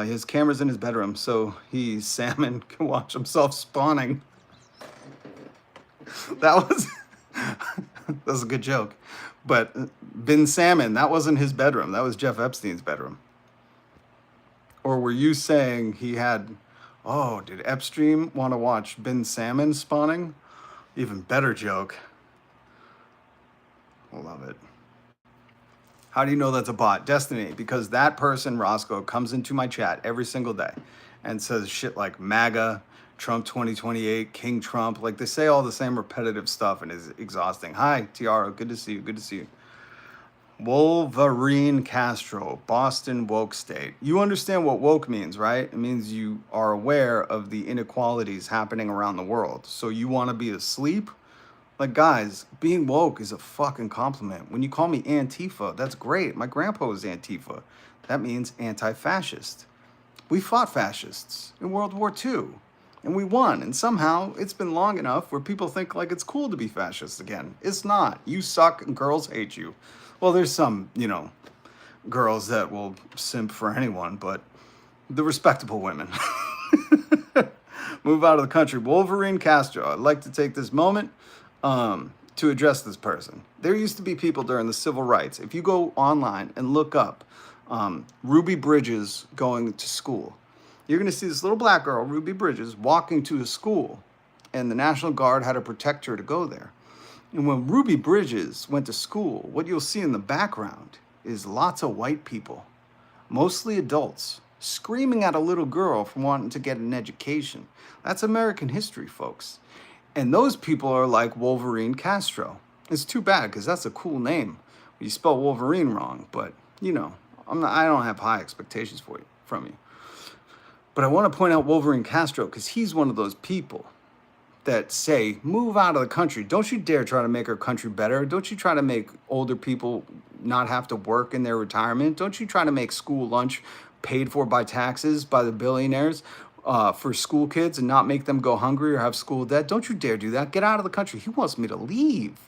Speaker 1: His camera's in his bedroom, so Salmon can watch himself spawning. That was a good joke. But Bin Salmon, that wasn't his bedroom. That was Jeff Epstein's bedroom. Or were you saying he had? Oh, did Epstein want to watch Bin Salmon spawning? Even better joke. Love it. How do you know that's a bot? Destiny, because that person, Roscoe, comes into my chat every single day and says shit like MAGA, Trump 2028, King Trump. Like they say all the same repetitive stuff and it's exhausting. Hi, Tiara. Good to see you. Good to see you. Wolverine Castro, Boston woke state. You understand what woke means, right? It means you are aware of the inequalities happening around the world. So you want to be asleep? Like, guys, being woke is a fucking compliment. When you call me Antifa, that's great. My grandpa was Antifa. That means anti-fascist. We fought fascists in World War II, and we won. And somehow it's been long enough where people think like it's cool to be fascist again. It's not. You suck and girls hate you. Well, there's some, girls that will simp for anyone, but the respectable women. Move out of the country. Wolverine Castro. I'd like to take this moment to address this person. There used to be people during the civil rights. If you go online and look up Ruby Bridges going to school, you're going to see this little black girl, Ruby Bridges, walking to a school, and the National Guard had to protect her to go there. And when Ruby Bridges went to school, what you'll see in the background is lots of white people, mostly adults, screaming at a little girl for wanting to get an education. That's American history, folks. And those people are like Wolverine Castro. It's too bad because that's a cool name. You spell Wolverine wrong, but I don't have high expectations from you. But I want to point out Wolverine Castro because he's one of those people that say, move out of the country. Don't you dare try to make our country better. Don't you try to make older people not have to work in their retirement. Don't you try to make school lunch paid for by taxes by the billionaires for school kids and not make them go hungry or have school debt. Don't you dare do that. Get out of the country. He wants me to leave,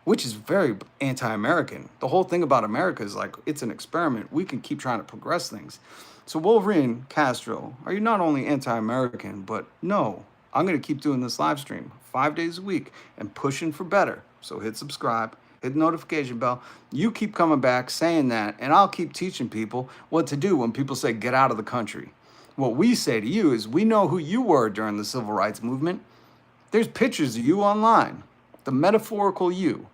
Speaker 1: which is very anti-American. The whole thing about America is like, it's an experiment. We can keep trying to progress things. So Wolverine Castro, are you not only anti-American, but no, I'm going to keep doing this live stream 5 days a week and pushing for better. So hit subscribe, hit the notification bell. You keep coming back saying that, and I'll keep teaching people what to do when people say get out of the country. What we say to you is we know who you were during the civil rights movement. There's pictures of you online, the metaphorical you.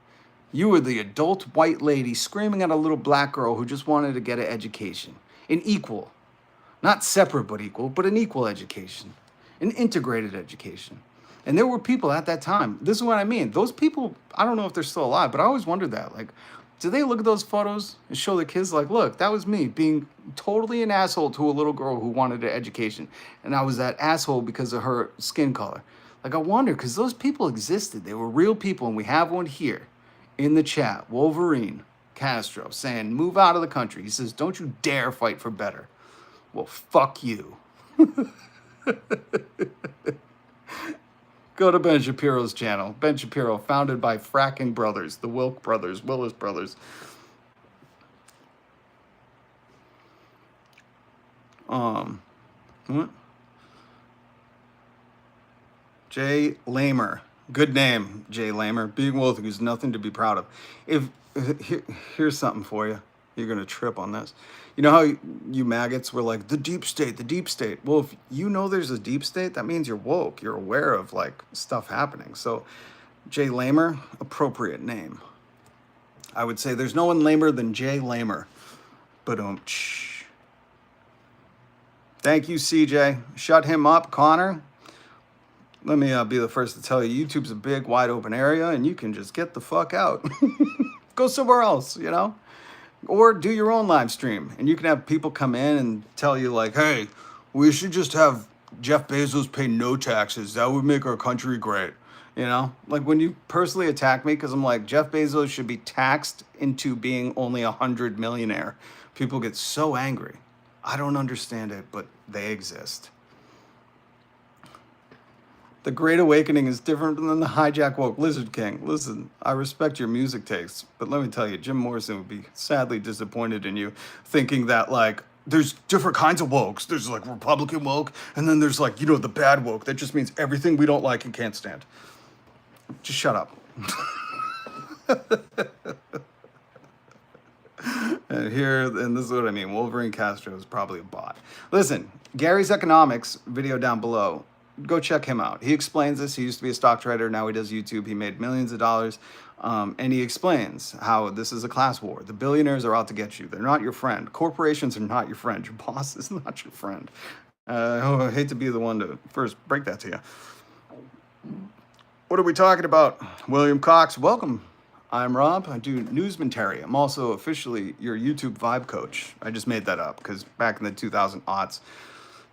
Speaker 1: You were the adult white lady screaming at a little black girl who just wanted to get an education, an equal, not separate but equal, but an equal education. An integrated education. And there were people at that time. This is what I mean. Those people, I don't know if they're still alive, but I always wondered that. Like, do they look at those photos and show the kids like, look, that was me being totally an asshole to a little girl who wanted an education. And I was that asshole because of her skin color. Like, I wonder, because those people existed. They were real people. And we have one here in the chat, Wolverine Castro, saying, move out of the country. He says, don't you dare fight for better. Well, fuck you. Go to Ben Shapiro's channel. Ben Shapiro, founded by fracking brothers, the Wilk brothers, Willis brothers. What? Jay Lamer. Good name, Jay Lamer. Being wealthy is nothing to be proud of. Here's something for you. You're going to trip on this. You know how you maggots were like, the deep state, the deep state. Well, if you know there's a deep state, that means you're woke. You're aware of like stuff happening. So Jay Lamer, appropriate name. I would say there's no one lamer than Jay Lamer. Thank you, CJ. Shut him up, Connor. Let me be the first to tell you, YouTube's a big, wide open area, and you can just get the fuck out. Go somewhere else, Or do your own live stream, and you can have people come in and tell you like, hey, we should just have Jeff Bezos pay no taxes. That would make our country great. Like when you personally attack me, because I'm like, Jeff Bezos should be taxed into being only 100 millionaire. People get so angry. I don't understand it, but they exist. The Great Awakening is different than the hijack woke Lizard King. Listen, I respect your music tastes, but let me tell you, Jim Morrison would be sadly disappointed in you, thinking that like there's different kinds of wokes. There's like Republican woke, and then there's like, the bad woke. That just means everything we don't like and can't stand. Just shut up. And this is what I mean. Wolverine Castro is probably a bot. Listen, Gary's Economics video down below. Go check him out. He explains this. He used to be a stock trader. Now he does YouTube. He made millions of dollars. And he explains how this is a class war. The billionaires are out to get you. They're not your friend. Corporations are not your friend. Your boss is not your friend. I hate to be the one to first break that to you. What are we talking about? William Cox, welcome. I'm Rob. I do newsmentary. I'm also officially your YouTube vibe coach. I just made that up because back in the 2000 aughts,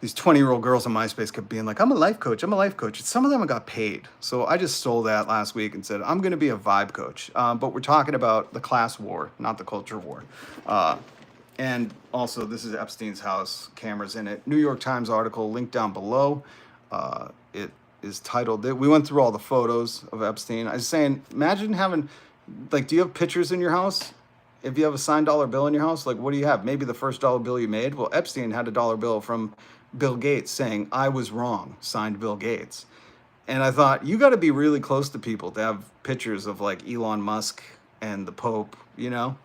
Speaker 1: these 20-year-old girls on MySpace kept being like, I'm a life coach. I'm a life coach. And some of them got paid. So I just stole that last week and said, I'm going to be a vibe coach. But we're talking about the class war, not the culture war. And also, this is Epstein's house, cameras in it. New York Times article, link down below. It is titled, we went through all the photos of Epstein. I was saying, imagine having, like, do you have pictures in your house? If you have a signed dollar bill in your house, like, what do you have? Maybe the first dollar bill you made? Well, Epstein had a dollar bill from Bill Gates saying, I was wrong, signed Bill Gates. And I thought, you got to be really close to people to have pictures of, like, Elon Musk and the Pope, you know?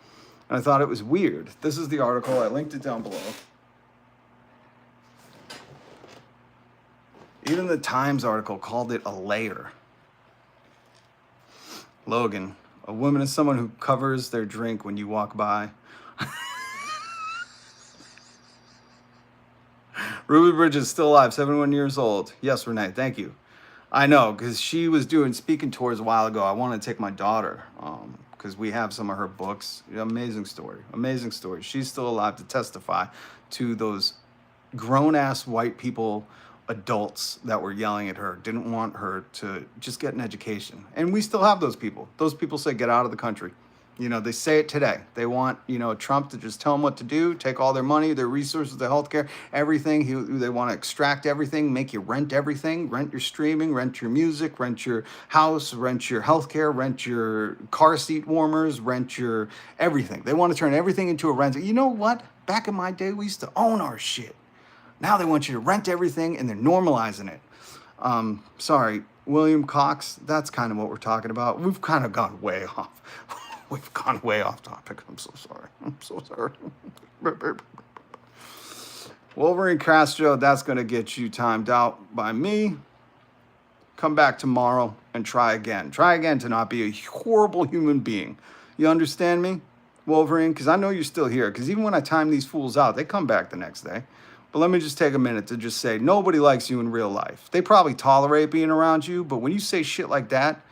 Speaker 1: And I thought it was weird. This is the article. I linked it down below. Even the Times article called it a layer. Logan, a woman is someone who covers their drink when you walk by. Ruby Bridges still alive, 71 years old. Yes, Renee, thank you. I know, because she was doing speaking tours a while ago. I wanted to take my daughter, because we have some of her books. Amazing story, amazing story. She's still alive to testify to those grown-ass white people, adults that were yelling at her, didn't want her to just get an education. And we still have those people. Those people say, get out of the country. You know, they say it today. They want, you know, Trump to just tell them what to do, take all their money, their resources, their healthcare, everything. They want to extract everything, make you rent everything, rent your streaming, rent your music, rent your house, rent your healthcare, rent your car seat warmers, rent your everything. They want to turn everything into a rental. You know what? Back in my day, we used to own our shit. Now they want you to rent everything, and they're normalizing it. Sorry, William Cox, that's kind of what we're talking about. We've kind of gone way off. We've gone way off topic. I'm so sorry. I'm so sorry. Wolverine Castro, that's going to get you timed out by me. Come back tomorrow and try again. Try again to not be a horrible human being. You understand me, Wolverine? Because I know you're still here. Because even when I time these fools out, they come back the next day. But let me just take a minute to just say, nobody likes you in real life. They probably tolerate being around you, but when you say shit like that,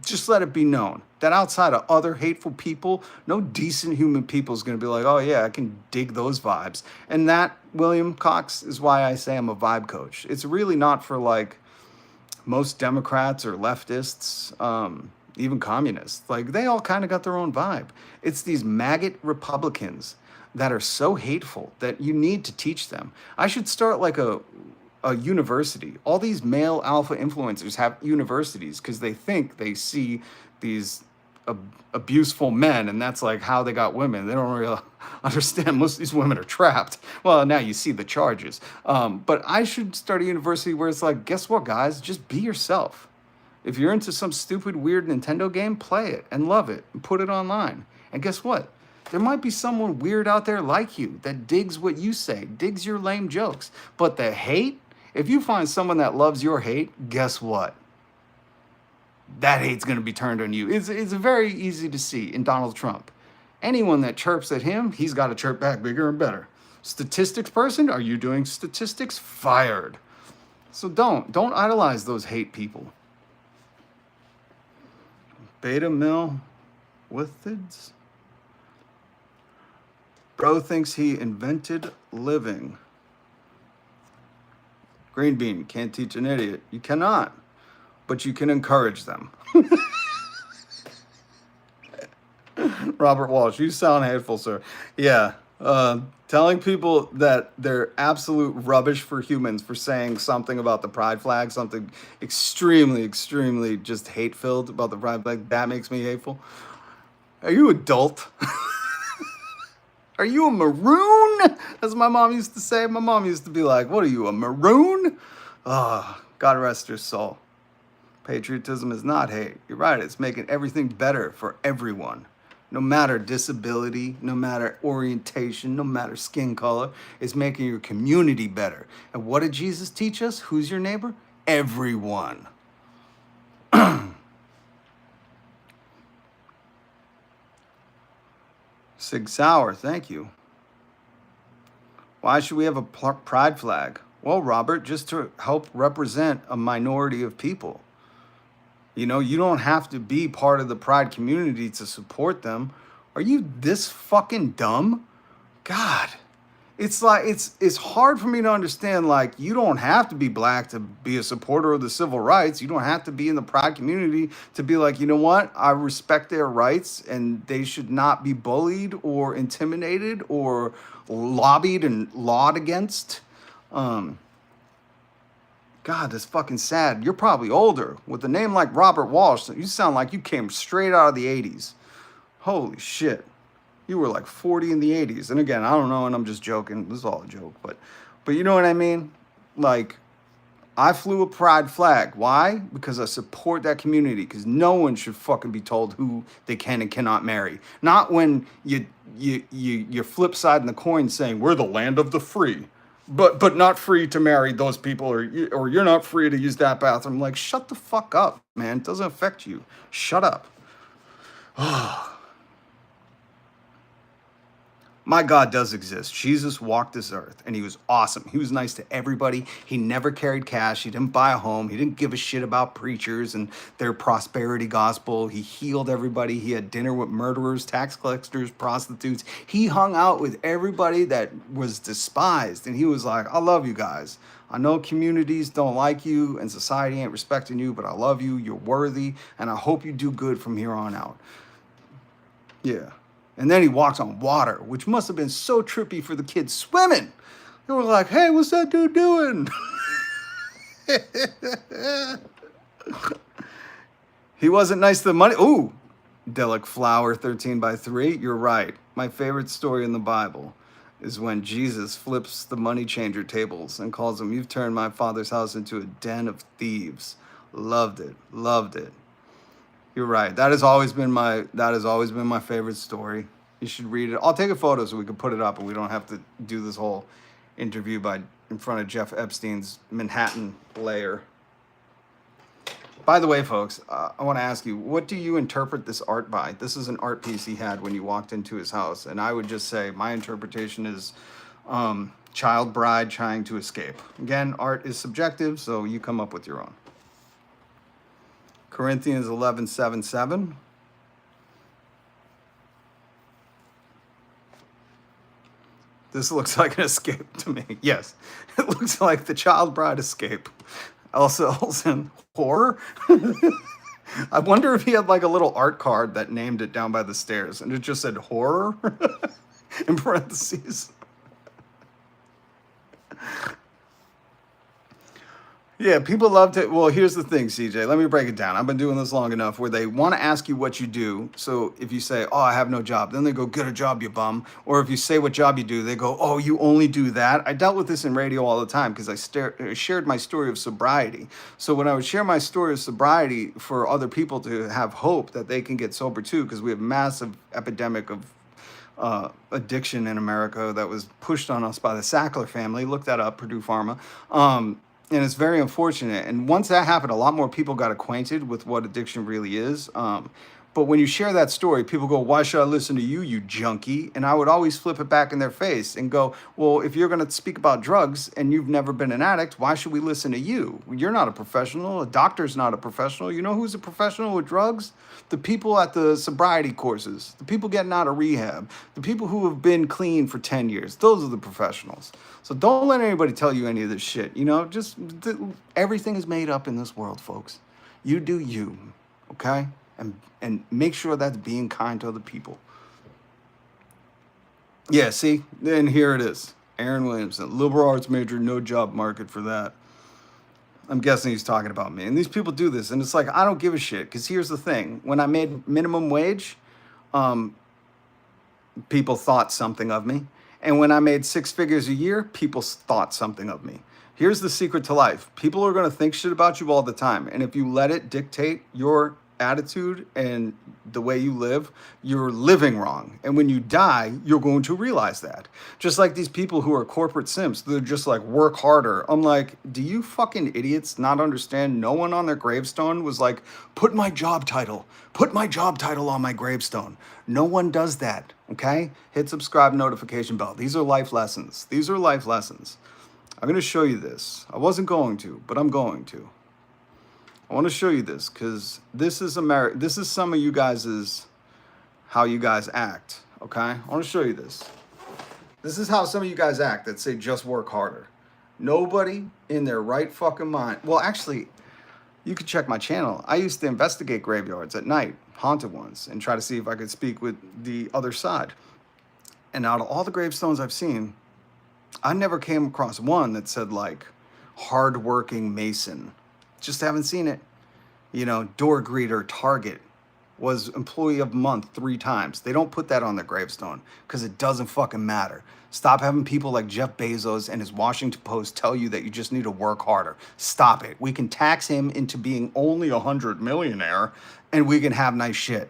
Speaker 1: just let it be known that outside of other hateful people, no decent human people is going to be like, oh yeah, I can dig those vibes. And that, William Cox, is why I say I'm a vibe coach. It's really not for like most Democrats or leftists, even communists. Like they all kind of got their own vibe. It's these maggot Republicans that are so hateful that you need to teach them. I should start like a university. All these male alpha influencers have universities because they think they see these abuseful men, and that's like how they got women. They don't really understand most of these women are trapped. Well, now you see the charges. But I should start a university where it's like, guess what, guys? Just be yourself. If you're into some stupid, weird Nintendo game, play it and love it and put it online. And guess what? There might be someone weird out there like you that digs what you say, digs your lame jokes. But the hate, if you find someone that loves your hate, guess what? That hate's going to be turned on you. It's very easy to see in Donald Trump. Anyone that chirps at him, he's got to chirp back bigger and better. Statistics person, are you doing statistics? Fired. So don't idolize those hate people. Beta Mill Withids. Bro thinks he invented living. Green bean, can't teach an idiot. You cannot, but you can encourage them. Robert Walsh, you sound hateful, sir. Yeah, telling people that they're absolute rubbish for humans for saying something about the pride flag, something extremely, extremely just hate-filled about the pride flag, that makes me hateful. Are you adult? Are you a maroon? As my mom used to say. My mom used to be like, what are you, a maroon? Oh, God rest her soul. Patriotism is not hate. You're right, it's making everything better for everyone. No matter disability, no matter orientation, no matter skin color, it's making your community better. And what did Jesus teach us? Who's your neighbor? Everyone. Sig Sauer, thank you. Why should we have a pride flag? Well, Robert, just to help represent a minority of people. You know, you don't have to be part of the pride community to support them. Are you this fucking dumb? God. It's like it's hard for me to understand, like, you don't have to be black to be a supporter of the civil rights. You don't have to be in the pride community to be like, you know what, I respect their rights and they should not be bullied or intimidated or lobbied and lawed against. um God, that's fucking sad. You're probably older. With a name like Robert Walsh, you sound like you came straight out of the 80s. Holy shit. You were like 40 in the 80s. And again, I don't know, and I'm just joking. This is all a joke, but you know what I mean? Like, I flew a pride flag. Why? Because I support that community. Because no one should fucking be told who they can and cannot marry. Not when you're flip side in the coin saying we're the land of the free, but not free to marry those people, or you're not free to use that bathroom. Like, shut the fuck up, man. It doesn't affect you. Shut up. My God does exist. Jesus walked this earth and he was awesome. He was nice to everybody. He never carried cash. He didn't buy a home. He didn't give a shit about preachers and their prosperity gospel. He healed everybody. He had dinner with murderers, tax collectors, prostitutes. He hung out with everybody that was despised. And he was like, I love you guys. I know communities don't like you and society ain't respecting you, but I love you. You're worthy. And I hope you do good from here on out. Yeah. And then he walks on water, which must have been so trippy for the kids swimming. They were like, hey, what's that dude doing? He wasn't nice to the money. Ooh, Delic Flower 13/3. You're right. My favorite story in the Bible is when Jesus flips the money changer tables and calls them, you've turned my father's house into a den of thieves. Loved it. Loved it. You're right. That has always been my favorite story. You should read it. I'll take a photo so we can put it up and we don't have to do this whole interview in front of Jeff Epstein's Manhattan lair. By the way, folks, I want to ask you, what do you interpret this art by? This is an art piece he had when you walked into his house, and I would just say my interpretation is child bride trying to escape. Again, art is subjective, so you come up with your own. Corinthians 11:7-7. This looks like an escape to me. Yes, it looks like the child bride escape. Elsa Olsen, horror? I wonder if he had like a little art card that named it down by the stairs and it just said horror in parentheses. Yeah, people love to. Well, here's the thing, CJ. Let me break it down. I've been doing this long enough where they want to ask you what you do. So if you say, oh, I have no job, then they go, get a job, you bum. Or if you say what job you do, they go, oh, you only do that? I dealt with this in radio all the time because I shared my story of sobriety. So when I would share my story of sobriety for other people to have hope that they can get sober too, because we have massive epidemic of addiction in America that was pushed on us by the Sackler family. Look that up, Purdue Pharma. And it's very unfortunate. And once that happened, a lot more people got acquainted with what addiction really is. But when you share that story, people go, why should I listen to you, you junkie? And I would always flip it back in their face and go, well, if you're going to speak about drugs and you've never been an addict, why should we listen to you? You're not a professional. A doctor's not a professional. You know who's a professional with drugs? The people at the sobriety courses, the people getting out of rehab, the people who have been clean for 10 years. Those are the professionals. So don't let anybody tell you any of this shit. You know, everything is made up in this world, folks. You do you, okay? And make sure that's being kind to other people. Yeah, see? Then here it is. Aaron Williamson, liberal arts major, no job market for that. I'm guessing he's talking about me. And these people do this, and it's like, I don't give a shit. Because here's the thing. When I made minimum wage, people thought something of me. And when I made 6 figures a year, people thought something of me. Here's the secret to life. People are going to think shit about you all the time. And if you let it dictate your attitude and the way you live, you're living wrong. And when you die, you're going to realize that. Just like these people who are corporate simps, they're just like, work harder. I'm like, do you fucking idiots not understand? No one on their gravestone was like, put my job title on my gravestone. No one does that, okay? Hit subscribe, notification bell. These are life lessons. These are life lessons. I'm going to show you this. I wasn't going to, but I'm going to. I want to show you this because this is This is some of you guys's, how you guys act, okay? I want to show you this. This is how some of you guys act that say just work harder. Nobody in their right fucking mind. Well, actually, you could check my channel. I used to investigate graveyards at night, haunted ones, and try to see if I could speak with the other side. And out of all the gravestones I've seen, I never came across one that said like hardworking Mason. Just haven't seen it. You know, door greeter, Target, was employee of the month 3 times. They don't put that on their gravestone because it doesn't fucking matter. Stop having people like Jeff Bezos and his Washington Post tell you that you just need to work harder. Stop it. We can tax him into being only 100 millionaire and we can have nice shit.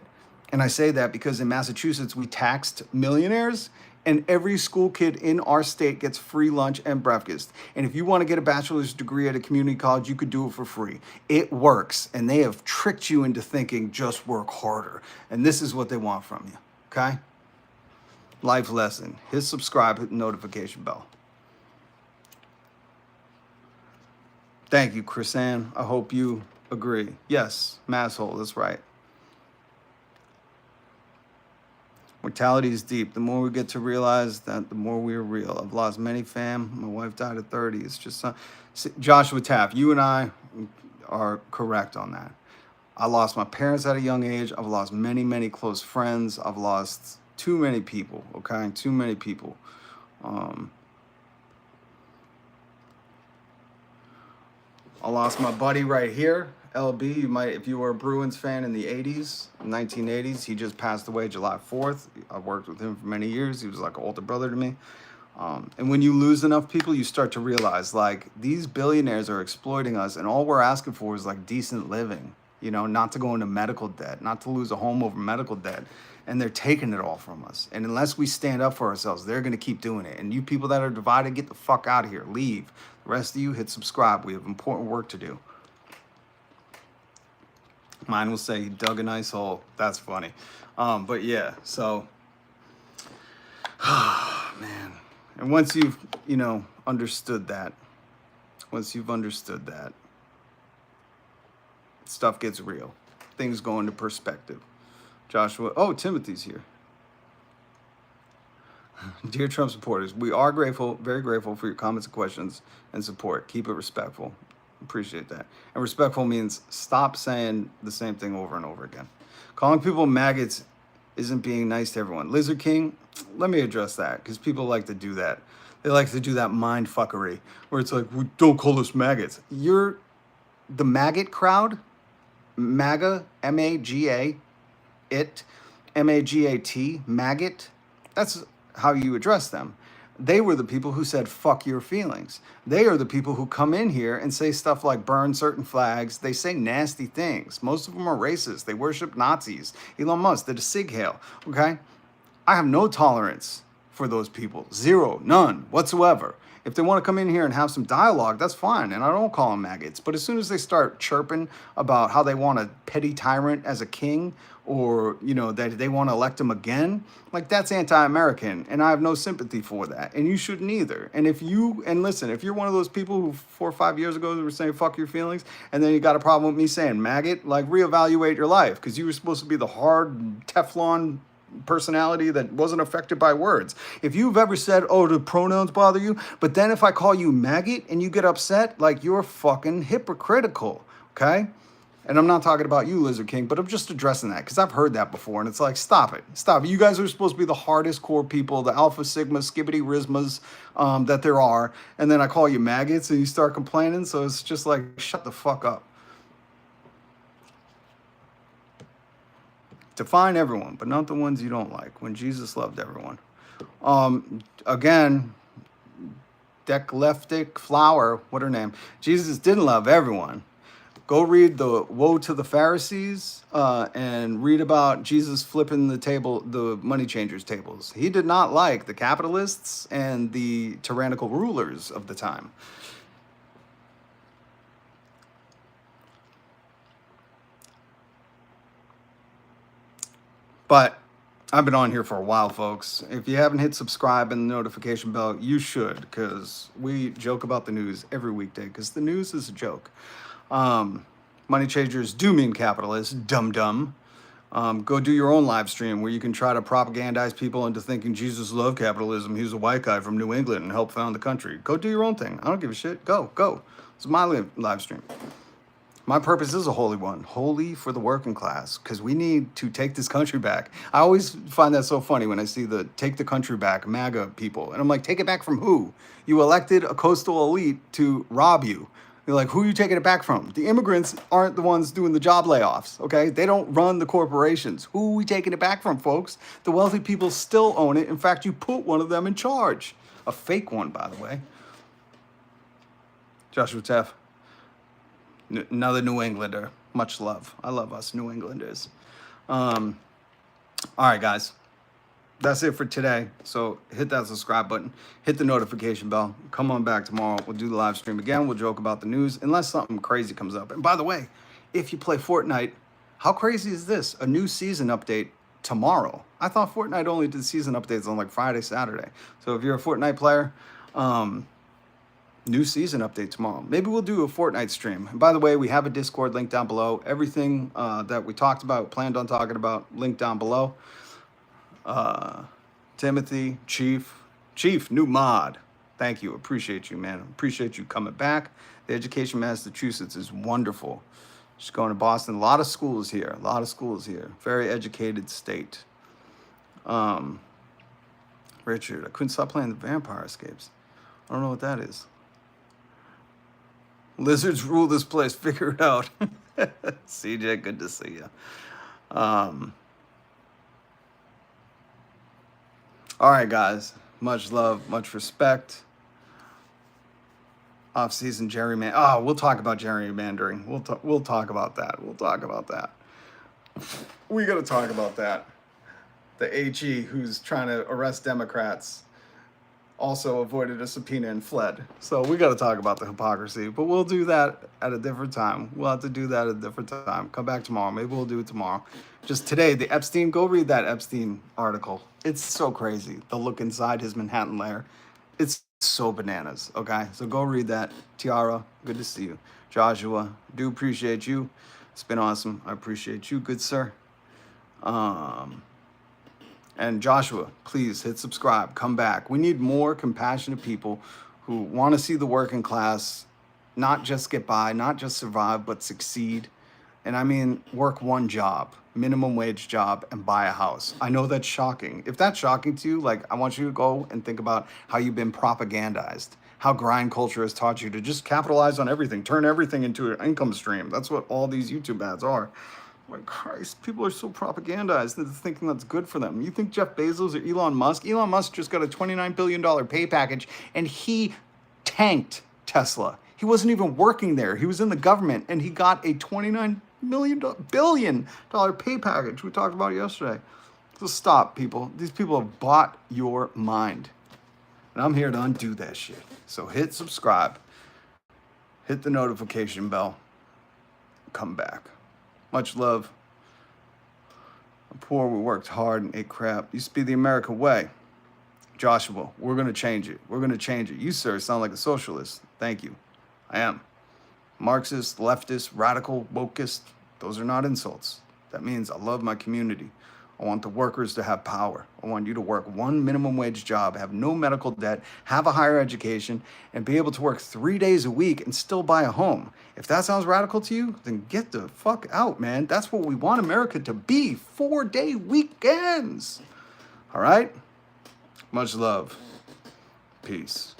Speaker 1: And I say that because in Massachusetts, we taxed millionaires and every school kid in our state gets free lunch and breakfast. And if you want to get a bachelor's degree at a community college, you could do it for free. It works. And they have tricked you into thinking just work harder. And this is what they want from you. Okay? Life lesson. Hit subscribe, hit the notification bell. Thank you, Chrisanne. I hope you agree. Yes, masshole, that's right. Mortality is deep. The more we get to realize that, the more we are real. I've lost many fam. My wife died at 30. It's just Joshua Taft, you and I are correct on that. I lost my parents at a young age. I've lost many, many close friends. I've lost too many people, okay? Too many people. I lost my buddy right here. LB, you might, if you were a Bruins fan in the 80s, 1980s, he just passed away July 4th. I worked with him for many years. He was like an older brother to me. And when you lose enough people, you start to realize, like, these billionaires are exploiting us, and all we're asking for is, like, decent living, you know, not to go into medical debt, not to lose a home over medical debt. And they're taking it all from us. And unless we stand up for ourselves, they're going to keep doing it. And you people that are divided, get the fuck out of here. Leave. The rest of you, hit subscribe. We have important work to do. Mine will say he dug a nice hole. That's funny. But yeah, so, man. And once you've, you know, understood that, stuff gets real. Things go into perspective. Joshua, oh, Timothy's here. Dear Trump supporters, we are grateful, very grateful for your comments and questions and support. Keep it respectful. Appreciate that. And respectful means stop saying the same thing over and over again. Calling people maggots isn't being nice to everyone. Lizard King, let me address that because people like to do that. They like to do that mind fuckery where it's like, we don't call us maggots. You're the maggot crowd, MAGA, M-A-G-A, it, M-A-G-A-T, maggot. That's how you address them. They were the people who said, fuck your feelings. They are the people who come in here and say stuff like burn certain flags. They say nasty things. Most of them are racist. They worship Nazis. Elon Musk did a sig hail, okay? I have no tolerance for those people. Zero, none whatsoever. If they want to come in here and have some dialogue, that's fine. And I don't call them maggots. But as soon as they start chirping about how they want a petty tyrant as a king, or, you know, that they want to elect him again, like, that's anti-American, and I have no sympathy for that, and you shouldn't either. And if listen, if you're one of those people who 4 or 5 years ago were saying fuck your feelings, and then you got a problem with me saying maggot, like, reevaluate your life, because you were supposed to be the hard Teflon personality that wasn't affected by words. If you've ever said, oh, do pronouns bother you? But then if I call you maggot and you get upset, like, you're fucking hypocritical, okay? And I'm not talking about you, Lizard King, but I'm just addressing that because I've heard that before. And it's like, stop it. Stop it. You guys are supposed to be the hardest core people, the alpha, sigma, skibbity, rismas that there are. And then I call you maggots and you start complaining. So it's just like, shut the fuck up. Define everyone, but not the ones you don't like. When Jesus loved everyone. Again, Decleptic Flower, what her name? Jesus didn't love everyone. Go read the Woe to the Pharisees and read about Jesus flipping the money changers' tables. He did not like the capitalists and the tyrannical rulers of the time. But I've been on here for a while, folks. If you haven't hit subscribe and the notification bell, you should, because we joke about the news every weekday, because the news is a joke. Money changers do mean capitalists, dumb. Go do your own live stream where you can try to propagandize people into thinking Jesus loved capitalism. He was a white guy from New England and helped found the country. Go do your own thing. I don't give a shit. Go. It's my live stream. My purpose is a holy one, holy for the working class, because we need to take this country back. I always find that so funny when I see the take the country back MAGA people. And I'm like, take it back from who? You elected a coastal elite to rob you. You're like, who are you taking it back from? The immigrants aren't the ones doing the job layoffs, okay? They don't run the corporations. Who are we taking it back from, folks? The wealthy people still own it. In fact, you put one of them in charge. A fake one, by the way. Joshua Teff. Another New Englander. Much love. I love us New Englanders. All right, guys. That's it for today. So hit that subscribe button. Hit the notification bell. Come on back tomorrow. We'll do the live stream again. We'll joke about the news unless something crazy comes up. And by the way, if you play Fortnite, how crazy is this? A new season update tomorrow. I thought Fortnite only did season updates on like Friday, Saturday. So if you're a Fortnite player, new season update tomorrow. Maybe we'll do a Fortnite stream. And by the way, we have a Discord link down below. Everything that we talked about, planned on talking about, link down below. Timothy, Chief, new mod. Thank you. Appreciate you, man. Appreciate you coming back. The education in Massachusetts is wonderful. Just going to Boston. A lot of schools here. Very educated state. Richard, I couldn't stop playing the Vampire Escapes. I don't know what that is. Lizards rule this place. Figure it out. CJ, good to see you. All right, guys. Much love, much respect. Off-season gerrymandering. Oh, we'll talk about gerrymandering. We'll talk about that. We got to talk about that. The AG who's trying to arrest Democrats also avoided a subpoena and fled. So we got to talk about the hypocrisy, but we'll do that at a different time. We'll have to do that at a different time. Come back tomorrow. Maybe we'll do it tomorrow. Just today, the Epstein, go read that Epstein article. It's so crazy. The look inside his Manhattan lair. It's so bananas, okay? So go read that. Tiara, good to see you. Joshua, do appreciate you. It's been awesome. I appreciate you, good sir. And Joshua, please hit subscribe. Come back. We need more compassionate people who want to see the working class not just get by, not just survive, but succeed. And I mean, work one job, minimum wage job, and buy a house. I know that's shocking. If that's shocking to you, like, I want you to go and think about how you've been propagandized, how grind culture has taught you to just capitalize on everything, turn everything into an income stream. That's what all these YouTube ads are. My Christ, people are so propagandized into thinking that's good for them. You think Jeff Bezos or Elon Musk? Elon Musk just got a $29 billion pay package, and he tanked Tesla. He wasn't even working there. He was in the government, and he got a $29 billion pay package. We talked about it yesterday. So stop, people. These people have bought your mind. And I'm here to undo that shit. So hit subscribe. Hit the notification bell. Come back. Much love. I'm poor, we worked hard and ate crap. Used to be the American way. Joshua, we're going to change it. You, sir, sound like a socialist. Thank you. I am. Marxist, leftist, radical, wokeist, those are not insults. That means I love my community. I want the workers to have power. I want you to work one minimum wage job, have no medical debt, have a higher education, and be able to work 3 days a week and still buy a home. If that sounds radical to you, then get the fuck out, man. That's what we want America to be. 4-day weekends. All right? Much love. Peace.